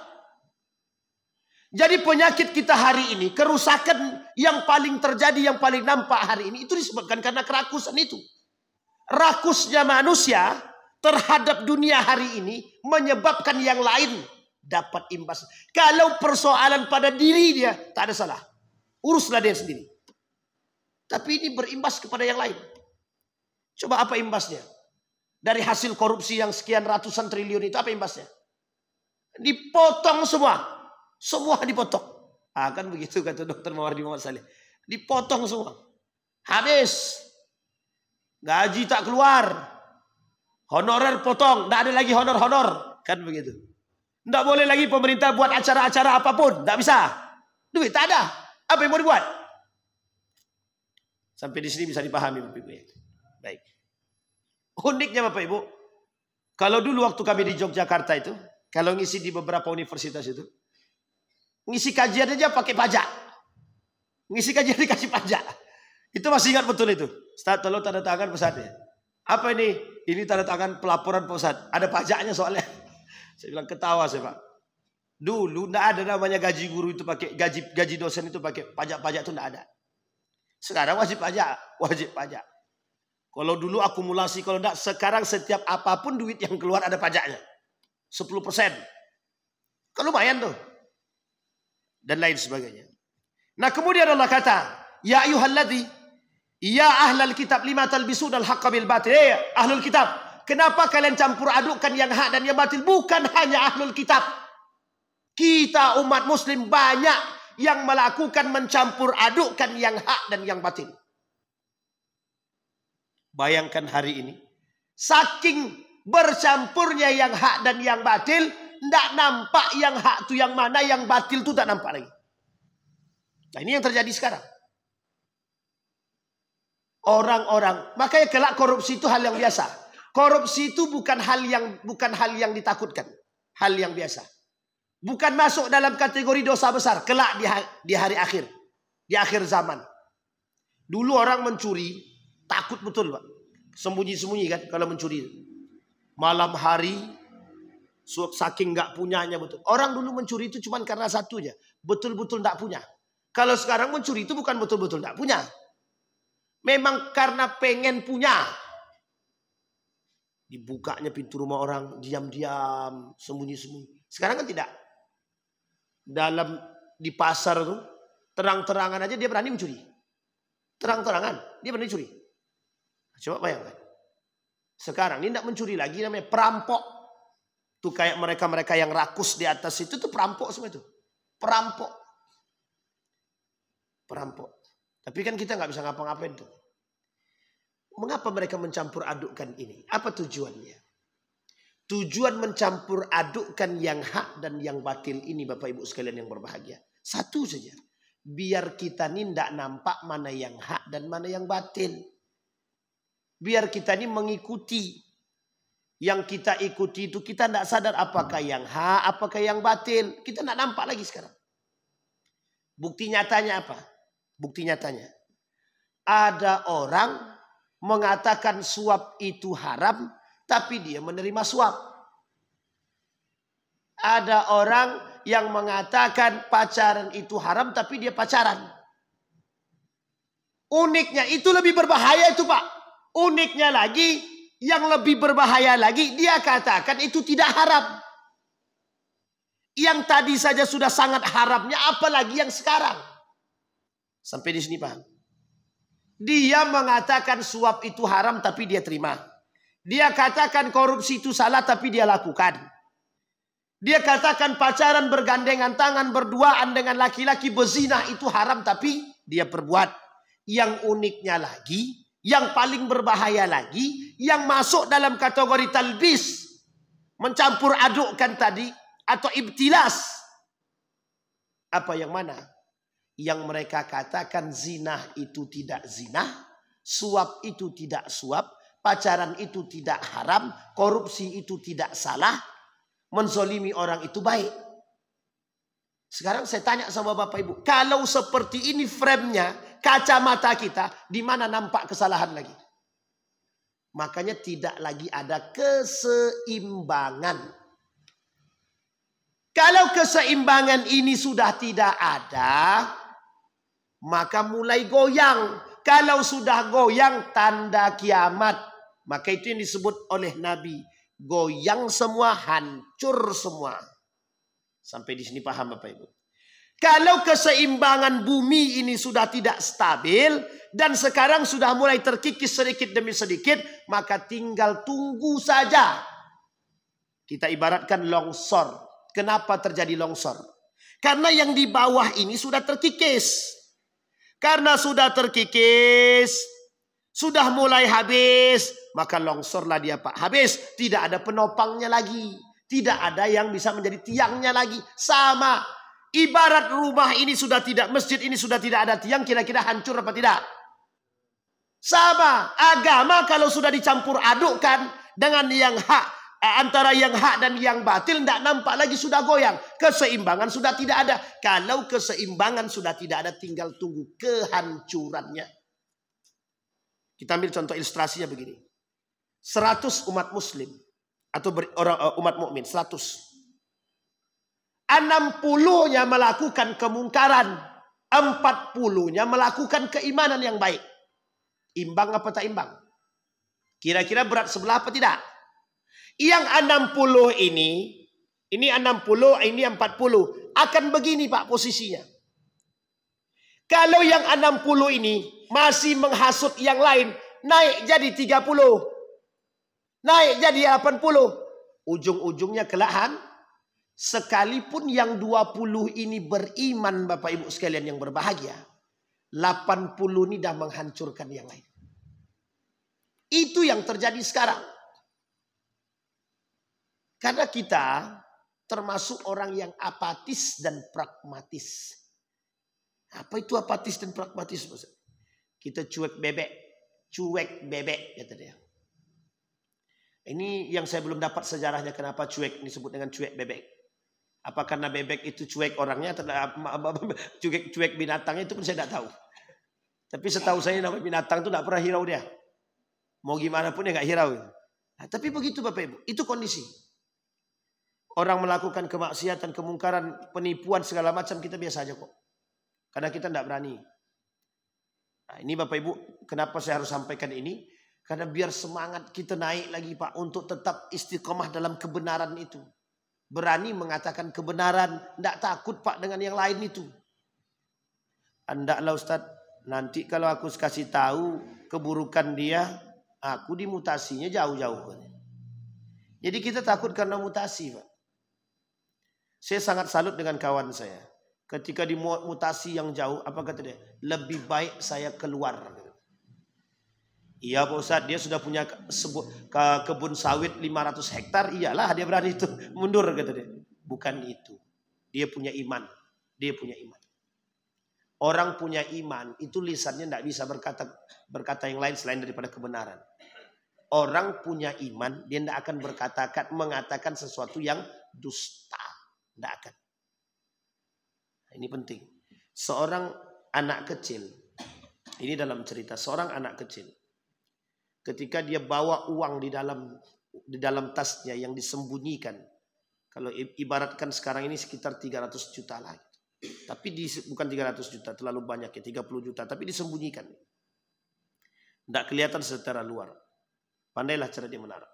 Jadi penyakit kita hari ini, kerusakan yang paling terjadi, yang paling nampak hari ini, itu disebabkan karena kerakusan itu. Rakusnya manusia terhadap dunia hari ini menyebabkan yang lain dapat imbas. Kalau persoalan pada diri dia, tak ada salah. Uruslah dia sendiri. Tapi ini berimbas kepada yang lain. Coba apa imbasnya? Dari hasil korupsi yang sekian ratusan triliun itu apa imbasnya? Dipotong semua. Semua dipotong. Kan begitu kata Dr. Mawardi Muhammad Saleh. Dipotong semua. Habis. Gaji tak keluar. Honorer potong. Tidak ada lagi honor-honor. Kan begitu. Tidak boleh lagi pemerintah buat acara-acara apapun. Tidak bisa. Duit tak ada. Apa yang mau dibuat? Sampai di sini bisa dipahami Bapak Ibu. Baik. Uniknya Bapak Ibu. Kalau dulu waktu kami di Yogyakarta itu. Kalau ngisi di beberapa universitas itu. Ngisi kajian aja pakai pajak. Ngisi kajian dikasih pajak. Itu masih ingat betul itu. Ustaz tolong tanda tangan pesatnya. Apa ini? Ini tanda tangan pelaporan Pak Ustaz. Ada pajaknya soalnya. Saya bilang ketawa saya Pak. Dulu tidak ada namanya gaji guru itu pakai gaji dosen itu pakai pajak-pajak itu tidak ada. Sekarang wajib pajak, wajib pajak. Kalau dulu akumulasi, kalau tidak sekarang setiap apapun duit yang keluar ada pajaknya. 10%. Kan lumayan tuh. Dan lain sebagainya. Nah kemudian Allah kata, ya ayyuhalladzi, ya ahlal kitab lima talbisuna al-haqqa bil batil. Ahlul kitab, kenapa kalian campur adukkan yang hak dan yang batil? Bukan hanya ahlul kitab. Kita umat muslim banyak yang melakukan mencampur adukkan yang hak dan yang batil. Bayangkan hari ini. Saking bercampurnya yang hak dan yang batil. Tidak nampak yang hak itu yang mana. Yang batil itu tak nampak lagi. Nah ini yang terjadi sekarang. Orang-orang. Makanya kelak korupsi itu hal yang biasa. Korupsi itu bukan hal yang ditakutkan. Hal yang biasa. Bukan masuk dalam kategori dosa besar. Kelak di hari akhir. Di akhir zaman. Dulu orang mencuri. Takut betul Pak. Sembunyi-sembunyi kan kalau mencuri. Malam hari. Saking nggak punyanya betul. Orang dulu mencuri itu cuma karena satunya. Betul-betul nggak punya. Kalau sekarang mencuri itu bukan betul-betul nggak punya. Memang karena pengen punya. Dibukanya pintu rumah orang. Diam-diam. Sembunyi-sembunyi. Sekarang kan tidak. Di pasar tuh terang-terangan aja dia berani mencuri. Terang-terangan dia berani mencuri. Coba bayangkan. Sekarang ini tidak mencuri lagi, namanya perampok. Tuh kayak mereka-mereka yang rakus di atas itu tuh perampok semua itu. Perampok. Perampok. Tapi kan kita nggak bisa ngapa-ngapain tuh. Mengapa mereka mencampur adukkan ini? Apa tujuannya? Tujuan mencampur adukkan yang hak dan yang batil ini Bapak Ibu sekalian yang berbahagia. Satu saja. Biar kita ini tidak nampak mana yang hak dan mana yang batil. Biar kita ini mengikuti. Yang kita ikuti itu kita tidak sadar apakah yang hak, apakah yang batil. Kita tidak nampak lagi sekarang. Bukti nyatanya apa? Bukti nyatanya. Ada orang mengatakan suap itu haram. Tapi dia menerima suap. Ada orang yang mengatakan pacaran itu haram. Tapi dia pacaran. Uniknya itu lebih berbahaya itu Pak. Uniknya lagi. Yang lebih berbahaya lagi. Dia katakan itu tidak haram. Yang tadi saja sudah sangat haramnya. Apalagi yang sekarang. Sampai di sini paham. Dia mengatakan suap itu haram. Tapi dia terima. Dia katakan korupsi itu salah tapi dia lakukan. Dia katakan pacaran bergandengan tangan berduaan dengan laki-laki berzina itu haram tapi dia perbuat. Yang uniknya lagi, yang paling berbahaya lagi, yang masuk dalam kategori talbis, mencampur adukkan tadi atau ibtilas. Apa yang mana? Yang mereka katakan zina itu tidak zina, suap itu tidak suap. Pacaran itu tidak haram, korupsi itu tidak salah, menzolimi orang itu baik. Sekarang saya tanya sama Bapak Ibu, kalau seperti ini framenya, kacamata kita, di mana nampak kesalahan lagi? Makanya tidak lagi ada keseimbangan. Kalau keseimbangan ini sudah tidak ada, maka mulai goyang. Kalau sudah goyang, tanda kiamat. Maka itu yang disebut oleh Nabi. Goyang semua, hancur semua. Sampai di sini paham Bapak Ibu? Kalau keseimbangan bumi ini sudah tidak stabil, dan sekarang sudah mulai terkikis sedikit demi sedikit, maka tinggal tunggu saja. Kita ibaratkan longsor. Kenapa terjadi longsor? Karena yang di bawah ini sudah terkikis. Karena sudah terkikis, sudah mulai habis, maka longsorlah dia Pak. Habis, tidak ada penopangnya lagi. Tidak ada yang bisa menjadi tiangnya lagi. Sama, ibarat rumah ini sudah tidak, masjid ini sudah tidak ada tiang, kira-kira hancur apa tidak? Sama, agama kalau sudah dicampur adukkan dengan yang hak, antara yang hak dan yang batil, tidak nampak lagi, sudah goyang. Keseimbangan sudah tidak ada. Kalau keseimbangan sudah tidak ada, tinggal tunggu kehancurannya. Kita ambil contoh ilustrasinya begini. 100 umat muslim atau umat mukmin 100. 60-nya melakukan kemungkaran, 40-nya melakukan keimanan yang baik. Imbang apa tak imbang? Kira-kira berat sebelah apa tidak? Yang 60 ini 60, ini 40. Akan begini Pak posisinya. Kalau yang 60 ini masih menghasut yang lain, naik jadi 30. Naik jadi 80. Ujung-ujungnya kelak sekalipun yang 20 ini beriman Bapak Ibu sekalian yang berbahagia, 80 ini dah menghancurkan yang lain. Itu yang terjadi sekarang. Karena kita termasuk orang yang apatis dan pragmatis. Apa itu apatis dan pragmatis? Kita cuek bebek kata dia. Ini yang saya belum dapat sejarahnya kenapa cuek disebut dengan cuek bebek. Apa karena bebek itu cuek orangnya atau cuek binatangnya, itu pun saya tidak tahu. Tapi setahu saya nama binatang itu tidak pernah hirau dia. Mau gimana pun dia nggak hirau. Nah, tapi begitu Bapak Ibu, itu kondisi. Orang melakukan kemaksiatan, kemungkaran, penipuan segala macam, kita biasa aja kok. Karena kita tidak berani. Nah, ini Bapak Ibu, kenapa saya harus sampaikan ini? Karena biar semangat kita naik lagi Pak, untuk tetap istiqomah dalam kebenaran itu. Berani mengatakan kebenaran, tidak takut Pak dengan yang lain itu. Andaklah Ustaz, nanti kalau aku kasih tahu keburukan dia, aku dimutasinya jauh-jauh. Jadi kita takut karena mutasi Pak. Saya sangat salut dengan kawan saya. Ketika dimutasi yang jauh, apa kata dia? Lebih baik saya keluar. Iya Pak Ustadz, dia sudah punya kebun sawit 500 hektar. Iyalah dia berani itu mundur kata dia. Bukan itu. Dia punya iman. Dia punya iman. Orang punya iman itu lisannya tidak bisa berkata yang lain selain daripada kebenaran. Orang punya iman, dia tidak akan mengatakan sesuatu yang dusta. Tidak akan. Ini penting. Seorang anak kecil, ini dalam cerita, seorang anak kecil, ketika dia bawa uang di dalam tasnya yang disembunyikan, kalau ibaratkan sekarang ini sekitar 300 juta lah. Tapi bukan 300 juta, terlalu banyak ya, 30 juta, tapi disembunyikan. Tidak kelihatan secara luar. Pandailah cara dia menaruh.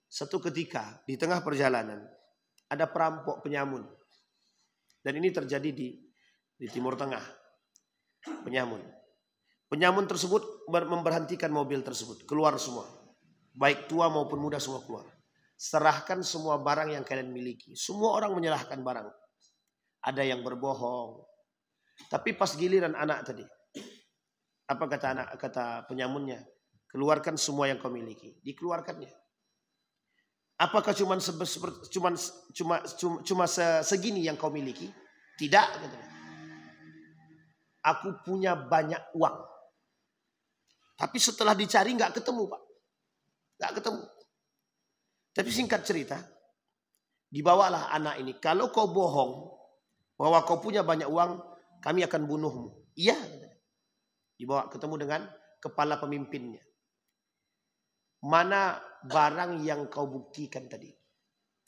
Satu ketika di tengah perjalanan ada perampok penyamun. Dan ini terjadi di Timur Tengah. Penyamun tersebut memberhentikan mobil tersebut. Keluar semua. Baik tua maupun muda semua keluar. Serahkan semua barang yang kalian miliki. Semua orang menyerahkan barang. Ada yang berbohong. Tapi pas giliran anak tadi. Apa kata penyamunnya? Keluarkan semua yang kau miliki. Dikeluarkannya. Apakah cuma segini yang kau miliki? Tidak. Aku punya banyak uang. Tapi setelah dicari nggak ketemu Pak. Nggak ketemu. Tapi singkat cerita, dibawalah anak ini. Kalau kau bohong, bahwa kau punya banyak uang, kami akan bunuhmu. Iya. Dibawa ketemu dengan kepala pemimpinnya. Mana barang yang kau buktikan tadi?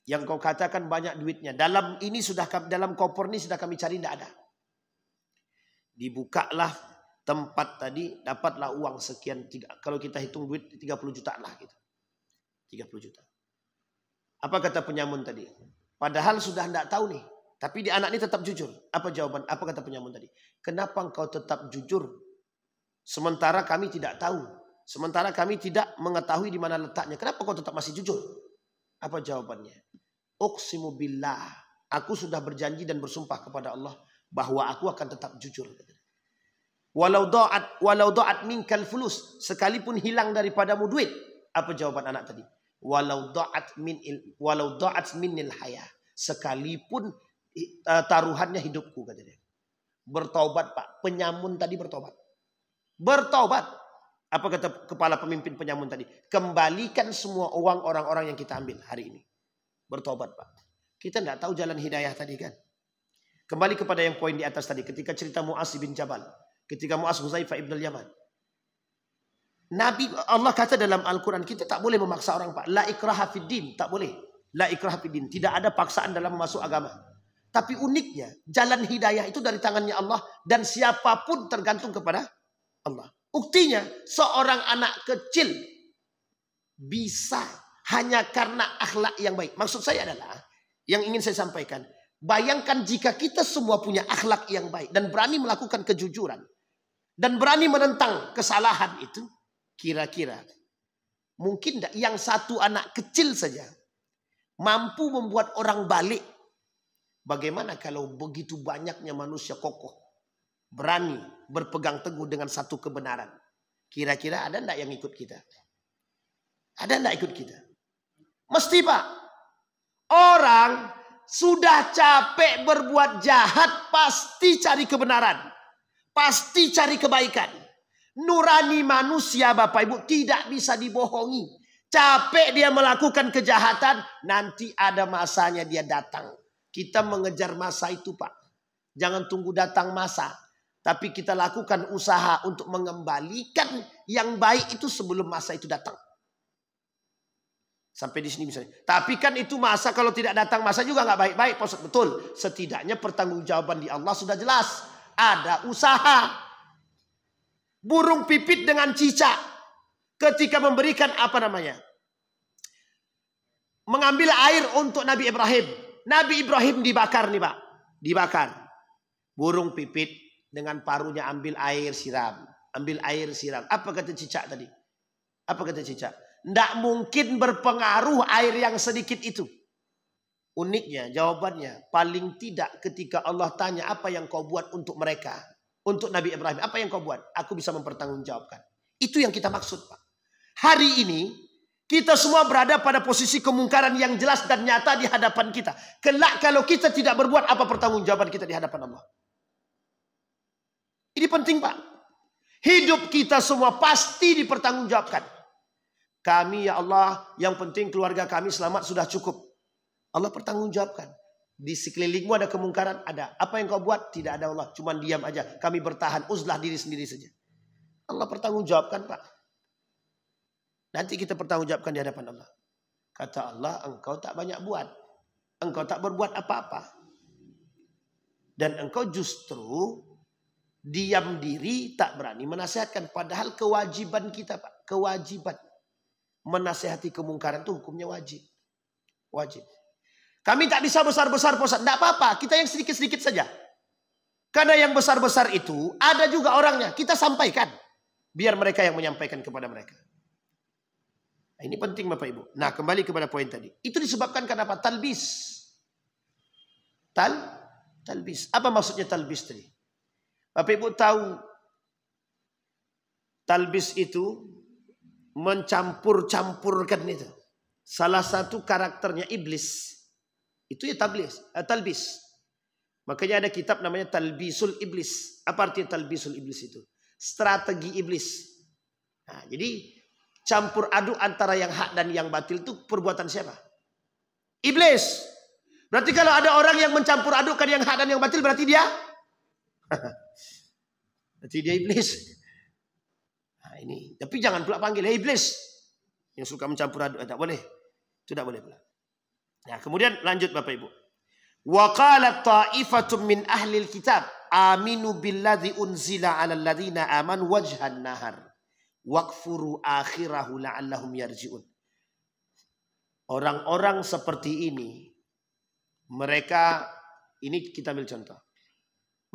Yang kau katakan banyak duitnya. Dalam ini sudah, dalam koper ini sudah kami cari, tidak ada. Dibukalah tempat tadi, dapatlah uang sekian. Kalau kita hitung duit 30 juta lah gitu. 30 juta. Apa kata penyamun tadi? Padahal sudah tidak tahu nih. Tapi di anak ini tetap jujur. Apa jawaban? Apa kata penyamun tadi? Kenapa engkau tetap jujur? Sementara kami tidak tahu. Sementara kami tidak mengetahui di mana letaknya. Kenapa kau tetap masih jujur? Apa jawabannya? Uqsimu billah. Aku sudah berjanji dan bersumpah kepada Allah bahwa aku akan tetap jujur. Walau da'at minkal fulus. Sekalipun hilang daripadamu duit. Apa jawaban anak tadi? Walau da'at minil haya. Sekalipun taruhannya hidupku, katanya. Bertaubat, Pak. Penyamun tadi bertaubat. Bertaubat. Apa kata kepala pemimpin penyamun tadi? Kembalikan semua uang orang-orang yang kita ambil hari ini. Bertobat, Pak. Kita tidak tahu jalan hidayah tadi kan. Kembali kepada yang poin di atas tadi. Ketika cerita Mu'az bin Jabal. Ketika Mu'az Huzaifah ibn al-Yaman. Nabi Allah kata dalam Al-Quran. Kita tak boleh memaksa orang, Pak. La ikraha fid din. Tak boleh. La ikraha fid din. Tidak ada paksaan dalam masuk agama. Tapi uniknya. Jalan hidayah itu dari tangannya Allah. Dan siapapun tergantung kepada Allah. Buktinya seorang anak kecil bisa hanya karena akhlak yang baik. Maksud saya adalah yang ingin saya sampaikan. Bayangkan jika kita semua punya akhlak yang baik dan berani melakukan kejujuran dan berani menentang kesalahan itu, kira-kira mungkin tidak yang satu anak kecil saja mampu membuat orang balik. Bagaimana kalau begitu banyaknya manusia kokoh? Berani berpegang teguh dengan satu kebenaran. Kira-kira ada enggak yang ikut kita? Ada enggak ikut kita? Mesti, Pak. Orang sudah capek berbuat jahat pasti cari kebenaran. Pasti cari kebaikan. Nurani manusia, Bapak Ibu, tidak bisa dibohongi. Capek dia melakukan kejahatan, nanti ada masanya dia datang. Kita mengejar masa itu, Pak. Jangan tunggu datang masa. Tapi kita lakukan usaha untuk mengembalikan yang baik itu sebelum masa itu datang. Sampai di sini misalnya. Tapi kan itu masa kalau tidak datang masa juga nggak baik-baik. Betul. Setidaknya pertanggungjawaban di Allah sudah jelas. Ada usaha. Burung pipit dengan cicak. Ketika memberikan apa namanya? Mengambil air untuk Nabi Ibrahim. Nabi Ibrahim dibakar nih, Pak. Dibakar. Burung pipit. Dengan paruhnya ambil air siram. Ambil air siram. Apa kata cicak tadi? Apa kata cicak? Tidak mungkin berpengaruh air yang sedikit itu. Uniknya jawabannya. Paling tidak ketika Allah tanya apa yang kau buat untuk mereka. Untuk Nabi Ibrahim. Apa yang kau buat? Aku bisa mempertanggungjawabkan. Itu yang kita maksud, Pak. Hari ini kita semua berada pada posisi kemungkaran yang jelas dan nyata di hadapan kita. Kelak kalau kita tidak berbuat, apa pertanggungjawaban kita di hadapan Allah? Ini penting, Pak. Hidup kita semua pasti dipertanggungjawabkan. Kami, ya Allah, yang penting keluarga kami selamat sudah cukup. Allah pertanggungjawabkan. Di sekelilingmu ada kemungkaran? Ada. Apa yang kau buat? Tidak ada, Allah. Cuma diam aja. Kami bertahan. Uzlah diri sendiri saja. Allah pertanggungjawabkan, Pak. Nanti kita pertanggungjawabkan di hadapan Allah. Kata Allah, engkau tak banyak buat. Engkau tak berbuat apa-apa. Dan engkau justru diam diri, tak berani menasihatkan. Padahal kewajiban kita, Pak. Kewajiban. Menasihati kemungkaran itu hukumnya wajib. Wajib. Kami tak bisa besar-besar, Pak Ustaz. Tidak apa-apa. Kita yang sedikit-sedikit saja. Karena yang besar-besar itu ada juga orangnya. Kita sampaikan. Biar mereka yang menyampaikan kepada mereka. Nah, ini penting, Bapak Ibu. Nah, kembali kepada poin tadi. Itu disebabkan kenapa? Talbis. Talbis. Apa maksudnya talbis tadi? Bapak Ibu tahu talbis itu mencampur-campurkan itu. Salah satu karakternya iblis. Itu ya talbis. Makanya ada kitab namanya Talbisul Iblis. Apa artinya Talbisul Iblis itu? Strategi iblis. Nah, jadi campur aduk antara yang hak dan yang batil itu perbuatan siapa? Iblis. Berarti kalau ada orang yang mencampur adukkan yang hak dan yang batil, berarti dia berarti dia iblis. Nah, ini. Tapi jangan pula panggil iblis yang suka mencampur aduk. Tak boleh. Itu tak boleh pula. Nah, kemudian lanjut Bapak Ibu. Wa qalat ta'ifatun min ahli kitab aminu billadzi unzila 'alal ladzina amanu wajhan nahar waqfuru akhirahu la'allahum yarji'un. Orang-orang seperti ini, mereka, ini kita ambil contoh.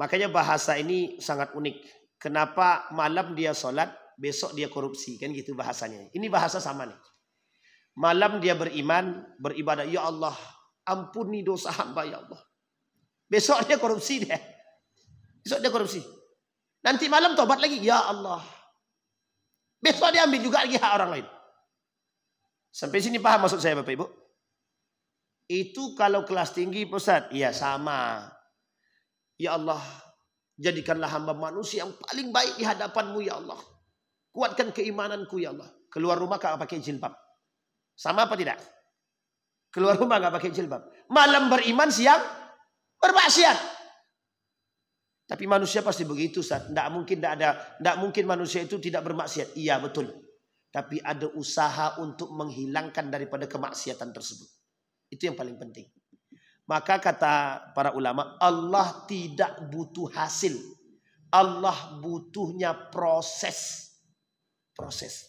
Makanya bahasa ini sangat unik. Kenapa malam dia sholat, besok dia korupsi, kan gitu bahasanya. Ini bahasa sama nih. Malam dia beriman, beribadah, ya Allah, ampuni dosa hamba ya Allah. Besok dia korupsi dia. Besok dia korupsi. Nanti malam tobat lagi, ya Allah. Besok dia ambil juga lagi hak orang lain. Sampai sini paham maksud saya Bapak Ibu? Itu kalau kelas tinggi Ustaz, iya sama. Ya Allah, jadikanlah hamba manusia yang paling baik di hadapanmu ya Allah. Kuatkan keimananku ya Allah. Keluar rumah gak pakai jilbab. Sama apa tidak? Keluar rumah gak pakai jilbab. Malam beriman, siang bermaksiat. Tapi manusia pasti begitu Ustaz. Tidak mungkin manusia itu tidak bermaksiat. Iya betul. Tapi ada usaha untuk menghilangkan daripada kemaksiatan tersebut. Itu yang paling penting. Maka kata para ulama, Allah tidak butuh hasil. Allah butuhnya proses. Proses.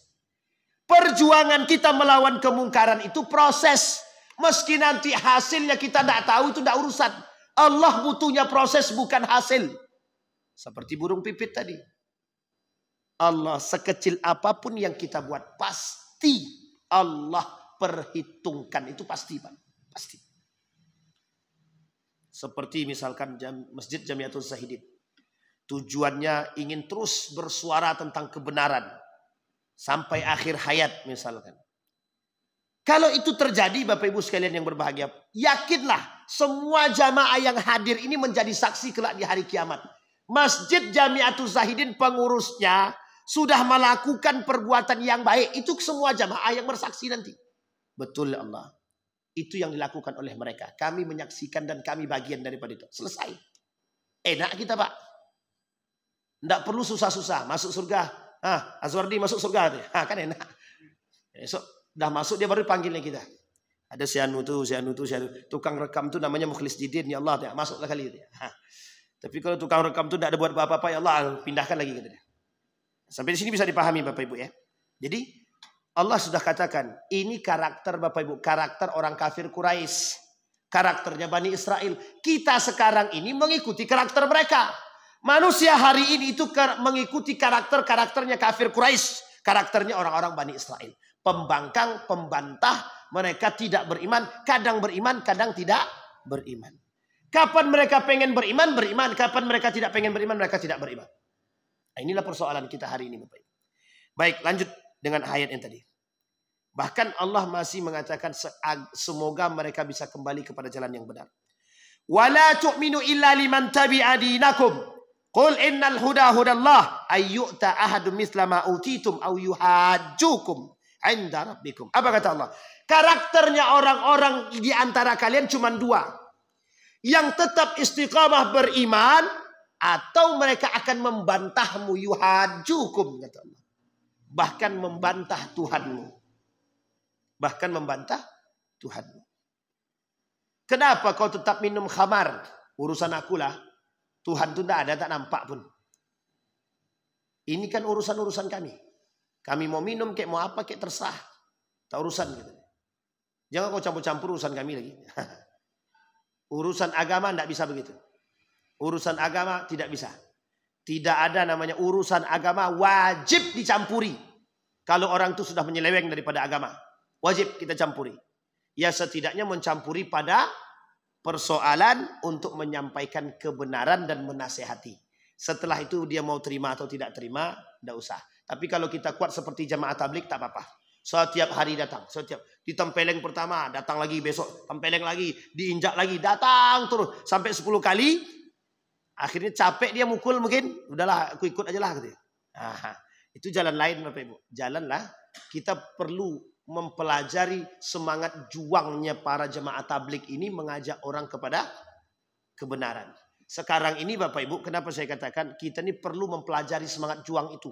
Perjuangan kita melawan kemungkaran itu proses. Meski nanti hasilnya kita tidak tahu, itu tidak urusan. Allah butuhnya proses, bukan hasil. Seperti burung pipit tadi. Allah sekecil apapun yang kita buat, pasti Allah perhitungkan. Itu pasti Pak. Pasti. Seperti misalkan Masjid Jamiatul Zahidin. Tujuannya ingin terus bersuara tentang kebenaran. Sampai akhir hayat misalkan. Kalau itu terjadi Bapak Ibu sekalian yang berbahagia, yakinlah semua jamaah yang hadir ini menjadi saksi kelak di hari kiamat. Masjid Jamiatul Zahidin pengurusnya sudah melakukan perbuatan yang baik. Itu semua jamaah yang bersaksi nanti. Betul Allah. Itu yang dilakukan oleh mereka. Kami menyaksikan dan kami bagian daripada itu. Selesai. Enak kita Pak. Tidak perlu susah-susah. Masuk surga. Azwardi masuk surga. Kan enak. Esok dah masuk dia baru panggilnya kita. Ada si anu tu. Tukang rekam tu namanya Mukhlis Jidin. Ya Allah, masuklah kali. Tapi kalau tukang rekam tu tidak ada buat apa-apa, ya Allah, pindahkan lagi. Sampai di sini bisa dipahami Bapak Ibu ya. Jadi Allah sudah katakan, ini karakter Bapak Ibu, karakter orang kafir Quraisy. Karakternya Bani Israel. Kita sekarang ini mengikuti karakter mereka. Manusia hari ini itu mengikuti karakternya kafir Quraisy. Karakternya orang-orang Bani Israel. Pembangkang, pembantah, mereka tidak beriman, kadang tidak beriman. Kapan mereka pengen beriman, beriman. Kapan mereka tidak pengen beriman, mereka tidak beriman. Nah, inilah persoalan kita hari ini Bapak Ibu. Baik, lanjut dengan ayat yang tadi. Bahkan Allah masih mengatakan semoga mereka bisa kembali kepada jalan yang benar. Wala tu'minu illa liman tabi'a dinakum. Qul innal huda hudallah ayyu'ta ahadun mithla ma utitum aw yuhajjukum 'inda rabbikum. Apa kata Allah? Karakternya orang-orang di antara kalian cuma dua. Yang tetap istiqamah beriman, atau mereka akan membantahmu, yuhajjukum kata Allah. Bahkan membantah Tuhanmu. Bahkan membantah Tuhanmu. Kenapa kau tetap minum khamar? Urusan akulah. Tuhan itu tidak ada, tak nampak pun. Ini kan urusan-urusan kami. Kami mau minum, kayak mau apa, kayak terserah. Tak urusan gitu. Jangan kau campur-campur urusan kami lagi. Urusan agama tidak bisa begitu. Urusan agama tidak bisa. Tidak ada namanya urusan agama wajib dicampuri. Kalau orang itu sudah menyeleweng daripada agama. Wajib kita campuri. Ya setidaknya mencampuri pada persoalan untuk menyampaikan kebenaran dan menasehati. Setelah itu dia mau terima atau tidak terima, tidak usah. Tapi kalau kita kuat seperti jamaah tabligh tak apa-apa. Setiap hari datang, ditempeleng pertama, datang lagi besok, tempeleng lagi, diinjak lagi, datang terus sampai 10 kali. Akhirnya capek dia mukul mungkin, udahlah aku ikut aja lah gitu. Itu jalan lain Bapak Ibu. Jalanlah kita perlu mempelajari semangat juangnya para jemaah tabligh ini mengajak orang kepada kebenaran. Sekarang ini Bapak Ibu, kenapa saya katakan kita ini perlu mempelajari semangat juang itu.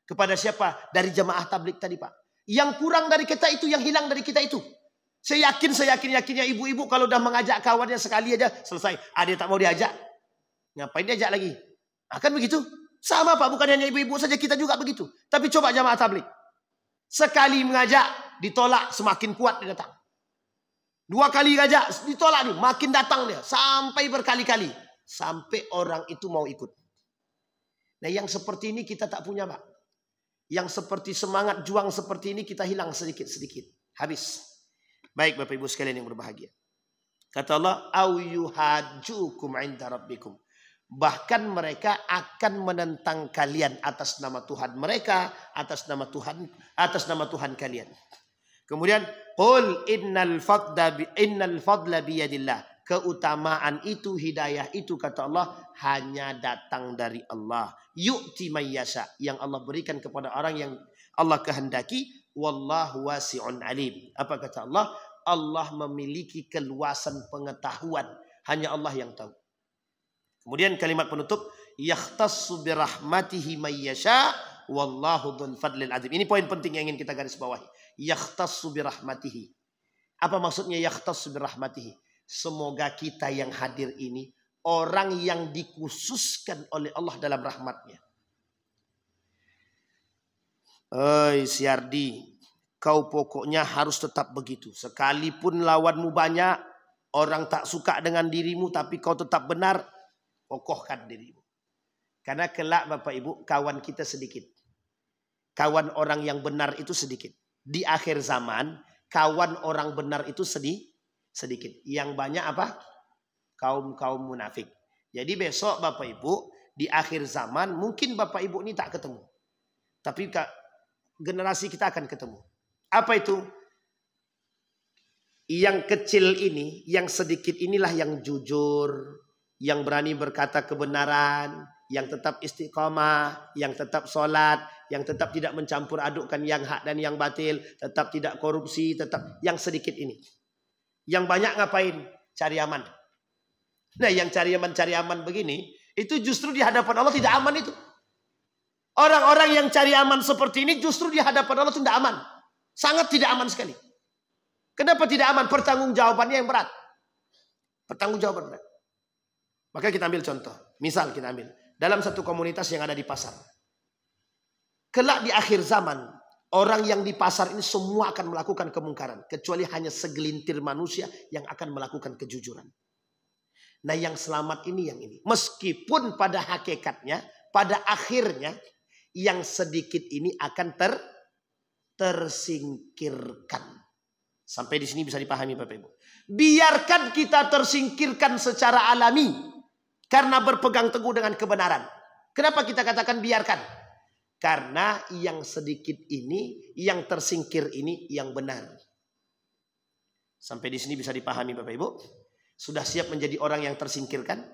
Kepada siapa? Dari jemaah tabligh tadi Pak. Yang kurang dari kita itu, yang hilang dari kita itu. Saya yakinnya ibu-ibu kalau udah mengajak kawannya sekali aja selesai. Ada tak mau diajak, ngapain diajak lagi? Akan begitu? Sama Pak, bukan hanya ibu-ibu saja, kita juga begitu. Tapi coba jamaah tabligh. Sekali mengajak, ditolak, semakin kuat dia datang. 2 kali ngajak, ditolak nih, makin datang dia. Sampai berkali-kali. Sampai orang itu mau ikut. Nah yang seperti ini kita tak punya Pak. Yang seperti semangat juang seperti ini kita hilang sedikit-sedikit. Habis. Baik Bapak Ibu sekalian yang berbahagia. Kata Allah, au yuhajjukum 'inda rabbikum. Bahkan mereka akan menentang kalian atas nama Tuhan mereka, atas nama Tuhan kalian. Kemudian, qul innal fadla biyadillah. Keutamaan itu, hidayah itu kata Allah hanya datang dari Allah. Yu'ti may yasha, yang Allah berikan kepada orang yang Allah kehendaki. Wallahu wasi'un alim. Apa kata Allah? Allah memiliki keluasan pengetahuan. Hanya Allah yang tahu. Kemudian kalimat penutup, yakhtassu birahmatihi may yasha wallahu dzul fadlil azim. Ini poin penting yang ingin kita garis bawahi. Yakhtassu birahmatihi. Apa maksudnya yakhtassu birahmatihi? Semoga kita yang hadir ini orang yang dikhususkan oleh Allah dalam rahmatnya. Siardi, kau pokoknya harus tetap begitu. Sekalipun lawanmu banyak, orang tak suka dengan dirimu, tapi kau tetap benar. Kokohkan dirimu. Karena kelak Bapak Ibu, kawan kita sedikit. Kawan orang yang benar itu sedikit. Di akhir zaman, kawan orang benar itu sedikit. Yang banyak apa? Kaum-kaum munafik. Jadi besok Bapak Ibu, di akhir zaman, mungkin Bapak Ibu ini tak ketemu. Tapi generasi kita akan ketemu. Apa itu? Yang kecil ini, yang sedikit inilah yang jujur, yang berani berkata kebenaran, yang tetap istiqamah, yang tetap sholat, yang tetap tidak mencampur adukkan yang hak dan yang batil, tetap tidak korupsi, tetap yang sedikit ini. Yang banyak ngapain? Cari aman. Nah yang cari aman begini, itu justru di hadapan Allah tidak aman itu. Orang-orang yang cari aman seperti ini justru di hadapan Allah tidak aman. Sangat tidak aman sekali. Kenapa tidak aman? Pertanggungjawabannya yang berat. Pertanggungjawaban berat. Maka kita ambil contoh. Misal kita ambil. Dalam satu komunitas yang ada di pasar. Kelak di akhir zaman. Orang yang di pasar ini semua akan melakukan kemungkaran. Kecuali hanya segelintir manusia yang akan melakukan kejujuran. Nah yang selamat ini yang ini. Meskipun pada hakikatnya. Pada akhirnya. Yang sedikit ini akan tersingkirkan. Sampai di sini bisa dipahami Bapak Ibu. Biarkan kita tersingkirkan secara alami. Karena berpegang teguh dengan kebenaran. Kenapa kita katakan biarkan? Karena yang sedikit ini, yang tersingkir ini yang benar. Sampai di sini bisa dipahami Bapak Ibu. Sudah siap menjadi orang yang tersingkirkan?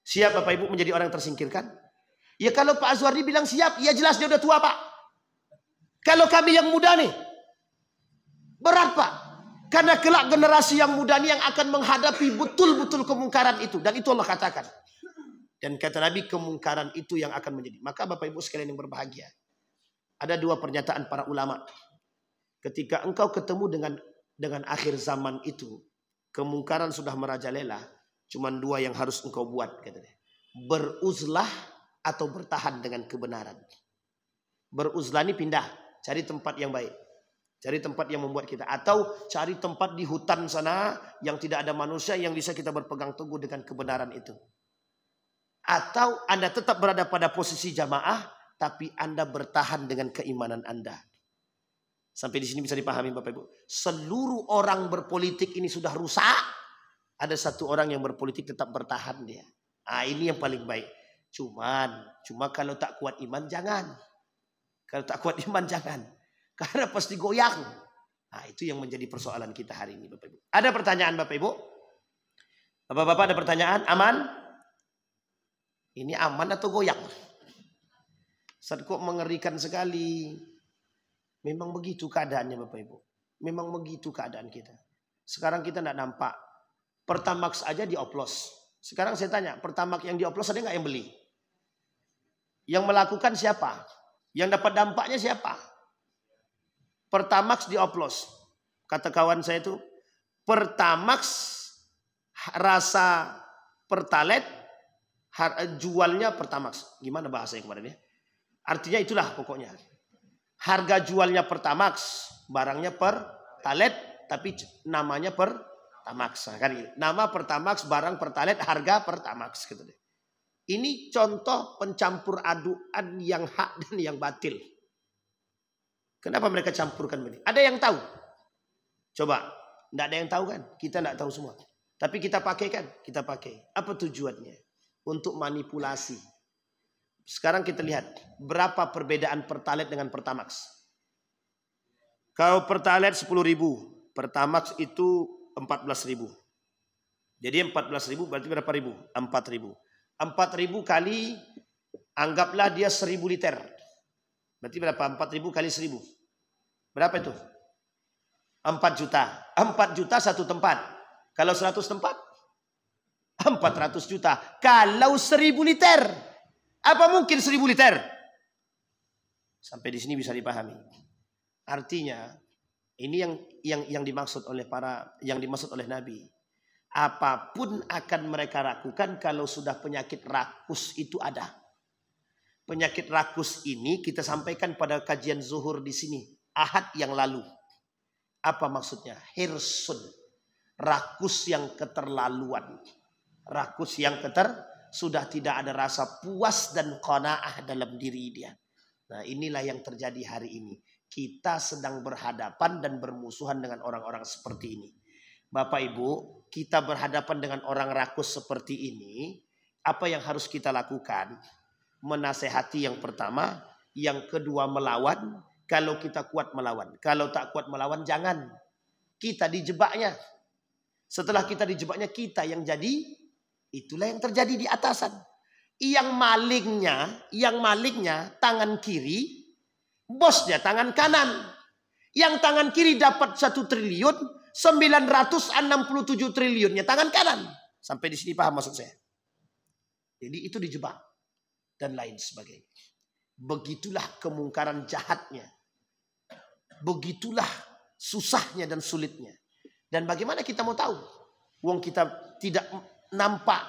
Siap Bapak Ibu menjadi orang yang tersingkirkan? Ya kalau Pak Azwardi bilang siap, ya jelas dia udah tua Pak. Kalau kami yang muda nih, berat Pak. Karena kelak generasi yang muda ini yang akan menghadapi betul-betul kemungkaran itu. Dan itu Allah katakan. Dan kata Nabi kemungkaran itu yang akan menjadi. Maka Bapak Ibu sekalian yang berbahagia. Ada 2 pernyataan para ulama. Ketika engkau ketemu dengan akhir zaman itu. Kemungkaran sudah merajalela. Cuman 2 yang harus engkau buat. Katanya. Beruzlah atau bertahan dengan kebenaran. Beruzlah ini pindah. Cari tempat yang baik. Cari tempat yang membuat kita. Atau cari tempat di hutan sana. Yang tidak ada manusia yang bisa kita berpegang teguh dengan kebenaran itu. Atau Anda tetap berada pada posisi jamaah. Tapi Anda bertahan dengan keimanan Anda. Sampai di sini bisa dipahami Bapak Ibu. Seluruh orang berpolitik ini sudah rusak. Ada 1 orang yang berpolitik tetap bertahan dia. Nah, ini yang paling baik. Cuma kalau tak kuat iman jangan. Kalau tak kuat iman jangan. Karena pasti goyang. Nah itu yang menjadi persoalan kita hari ini Bapak Ibu. Ada pertanyaan Bapak Ibu? Bapak-bapak ada pertanyaan? Aman? Ini aman atau goyang? Ustaz kok mengerikan sekali. Memang begitu keadaannya Bapak Ibu. Memang begitu keadaan kita. Sekarang kita tidak nampak. Pertamax aja dioplos. Sekarang saya tanya, Pertamax yang dioplos ada nggak yang beli? Yang melakukan siapa? Yang dapat dampaknya siapa? Pertamax dioplos. Kata kawan saya itu, Pertamax rasa Pertalite jualnya Pertamax. Gimana bahasanya kemarin ya? Artinya itulah pokoknya. Harga jualnya Pertamax, barangnya Pertalite, tapi namanya Pertamax. Kan gitu. Nama Pertamax, barang Pertalite, harga Pertamax gitu deh. Ini contoh pencampur aduan yang hak dan yang batil. Kenapa mereka campurkan begini? Ada yang tahu? Coba, tidak ada yang tahu kan? Kita tidak tahu semua. Tapi kita pakai kan? Kita pakai. Apa tujuannya? Untuk manipulasi. Sekarang kita lihat berapa perbedaan Pertalite dengan Pertamax. Kalau Pertalite 10.000, Pertamax itu 14.000. Jadi 14.000 berarti berapa ribu? 4.000. 4.000 kali, anggaplah dia 1.000 liter. Berarti berapa? 4.000 kali 1.000. Berapa itu? 4 juta. 4 juta satu tempat. Kalau 100 tempat? 400 juta. Kalau 1.000 liter. Apa mungkin 1.000 liter? Sampai di sini bisa dipahami. Artinya, ini yang dimaksud oleh dimaksud oleh Nabi. Apapun akan mereka lakukan kalau sudah penyakit rakus itu ada. Penyakit rakus ini kita sampaikan pada kajian zuhur di sini. Ahad yang lalu. Apa maksudnya? Hirsun. Rakus yang keterlaluan. Rakus yang sudah tidak ada rasa puas dan qanaah dalam diri dia. Nah, inilah yang terjadi hari ini. Kita sedang berhadapan dan bermusuhan dengan orang-orang seperti ini. Bapak Ibu, kita berhadapan dengan orang rakus seperti ini. Apa yang harus kita lakukan? Menasehati yang pertama. Yang kedua melawan. Kalau kita kuat melawan. Kalau tak kuat melawan jangan. Kita dijebaknya. Setelah kita dijebaknya kita yang jadi. Itulah yang terjadi di atasan. Yang malingnya tangan kiri. Bosnya tangan kanan. Yang tangan kiri dapat 1 triliun. 967 triliunnya tangan kanan. Sampai di sini paham maksud saya. Jadi itu dijebak. Dan lain sebagainya. Begitulah kemungkaran jahatnya. Begitulah susahnya dan sulitnya. Dan bagaimana kita mau tahu? Wong kita tidak nampak.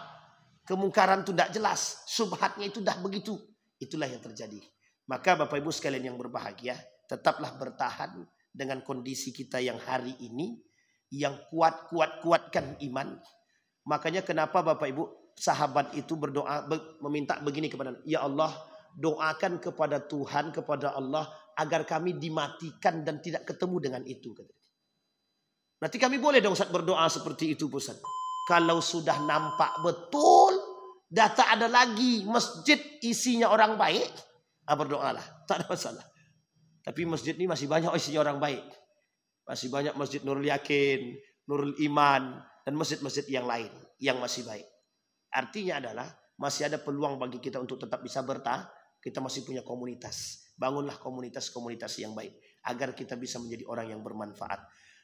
Kemungkaran itu tidak jelas. Subhatnya itu dah begitu. Itulah yang terjadi. Maka Bapak Ibu sekalian yang berbahagia. Tetaplah bertahan dengan kondisi kita yang hari ini. Yang kuatkan iman. Makanya kenapa Bapak Ibu sahabat itu berdoa meminta begini kepada Allah. Ya Allah, doakan kepada Tuhan, kepada Allah agar kami dimatikan dan tidak ketemu dengan itu. Berarti kami boleh dong Ustaz berdoa seperti itu Ustaz. Kalau sudah nampak betul data ada lagi masjid isinya orang baik, berdoalah, tak ada masalah. Tapi masjid ini masih banyak isinya orang baik. Masih banyak masjid Nurul Yakin, Nurul Iman, dan masjid-masjid yang lain yang masih baik. Artinya adalah masih ada peluang bagi kita untuk tetap bisa bertahan. Kita masih punya komunitas. Bangunlah komunitas-komunitas yang baik. Agar kita bisa menjadi orang yang bermanfaat.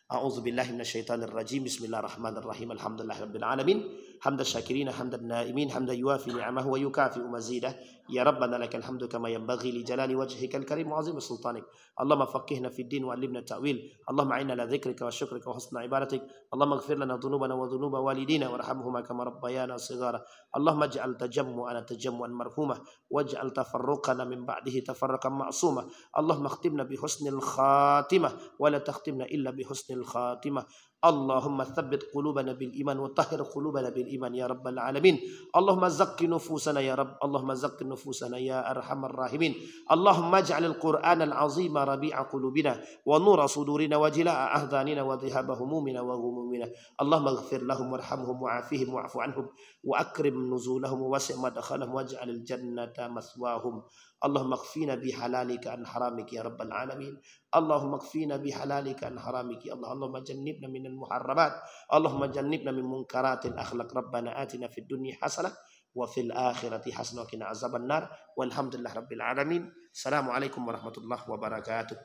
A'udzubillahi minasyaitonirrajim. Bismillahirrahmanirrahim. Alhamdulillahirabbil alamin. Hamdan syakirina, hamdan naimin, hamdan yuafi ni'amahu wa yukafi'u mazidah. Ya Rabbana lakal hamdu kama yanbaghi li jalali wajhikal karim wa 'azimi sultanik. Allahumma faqihna fid din wa 'allimna ta'wil. Allahumma a'inna ala dzikrika wa syukrika wa husni ibadatik. Allahumma ighfir lana dhunubana wa dhunuba walidina warhamhuma kama rabbayana shighara. Allahumma ij'al tajammu'ana tajammu'an marhumah waj'al tafarruqana min ba'dihi tafarruqan ma'sumah. Allahumma khtimna bi husnil khatimah wa la takhtimna illa bi husnil khatimah. Allahumma thabbit qulubana bil iman wa tahhir qulubana bil iman ya rabbal alamin. Allahumma zakki nufusana ya rabb. Allahumma zakki nufusana ya arhamar rahimin. Allahumma ij'alil qur'ana al-'azima rabi'a qulubina wa nura sudurina wa jilaa'a ahdanina wa dhihaba humumina wa ghumumina. Allahumma ighfir lahum warhamhum wa'afihim wa'fu anhum wa akrim nuzulahum wa wasi' madkhalahum waj'alil jannata maswahum. Allahumma kfina bihalalika an haramika ya rabbal alamin. Allahumma kfina bihalalika an haramika ya Allah. Allahumma jannibna minal muharramat. Allahumma jannibna min munkaratil akhlaq. Rabbana atina fid dunya hasanah wa fil akhirati hasanah wa qina azabannar. Walhamdulillah rabbil alamin. Assalamualaikum warahmatullahi wabarakatuh.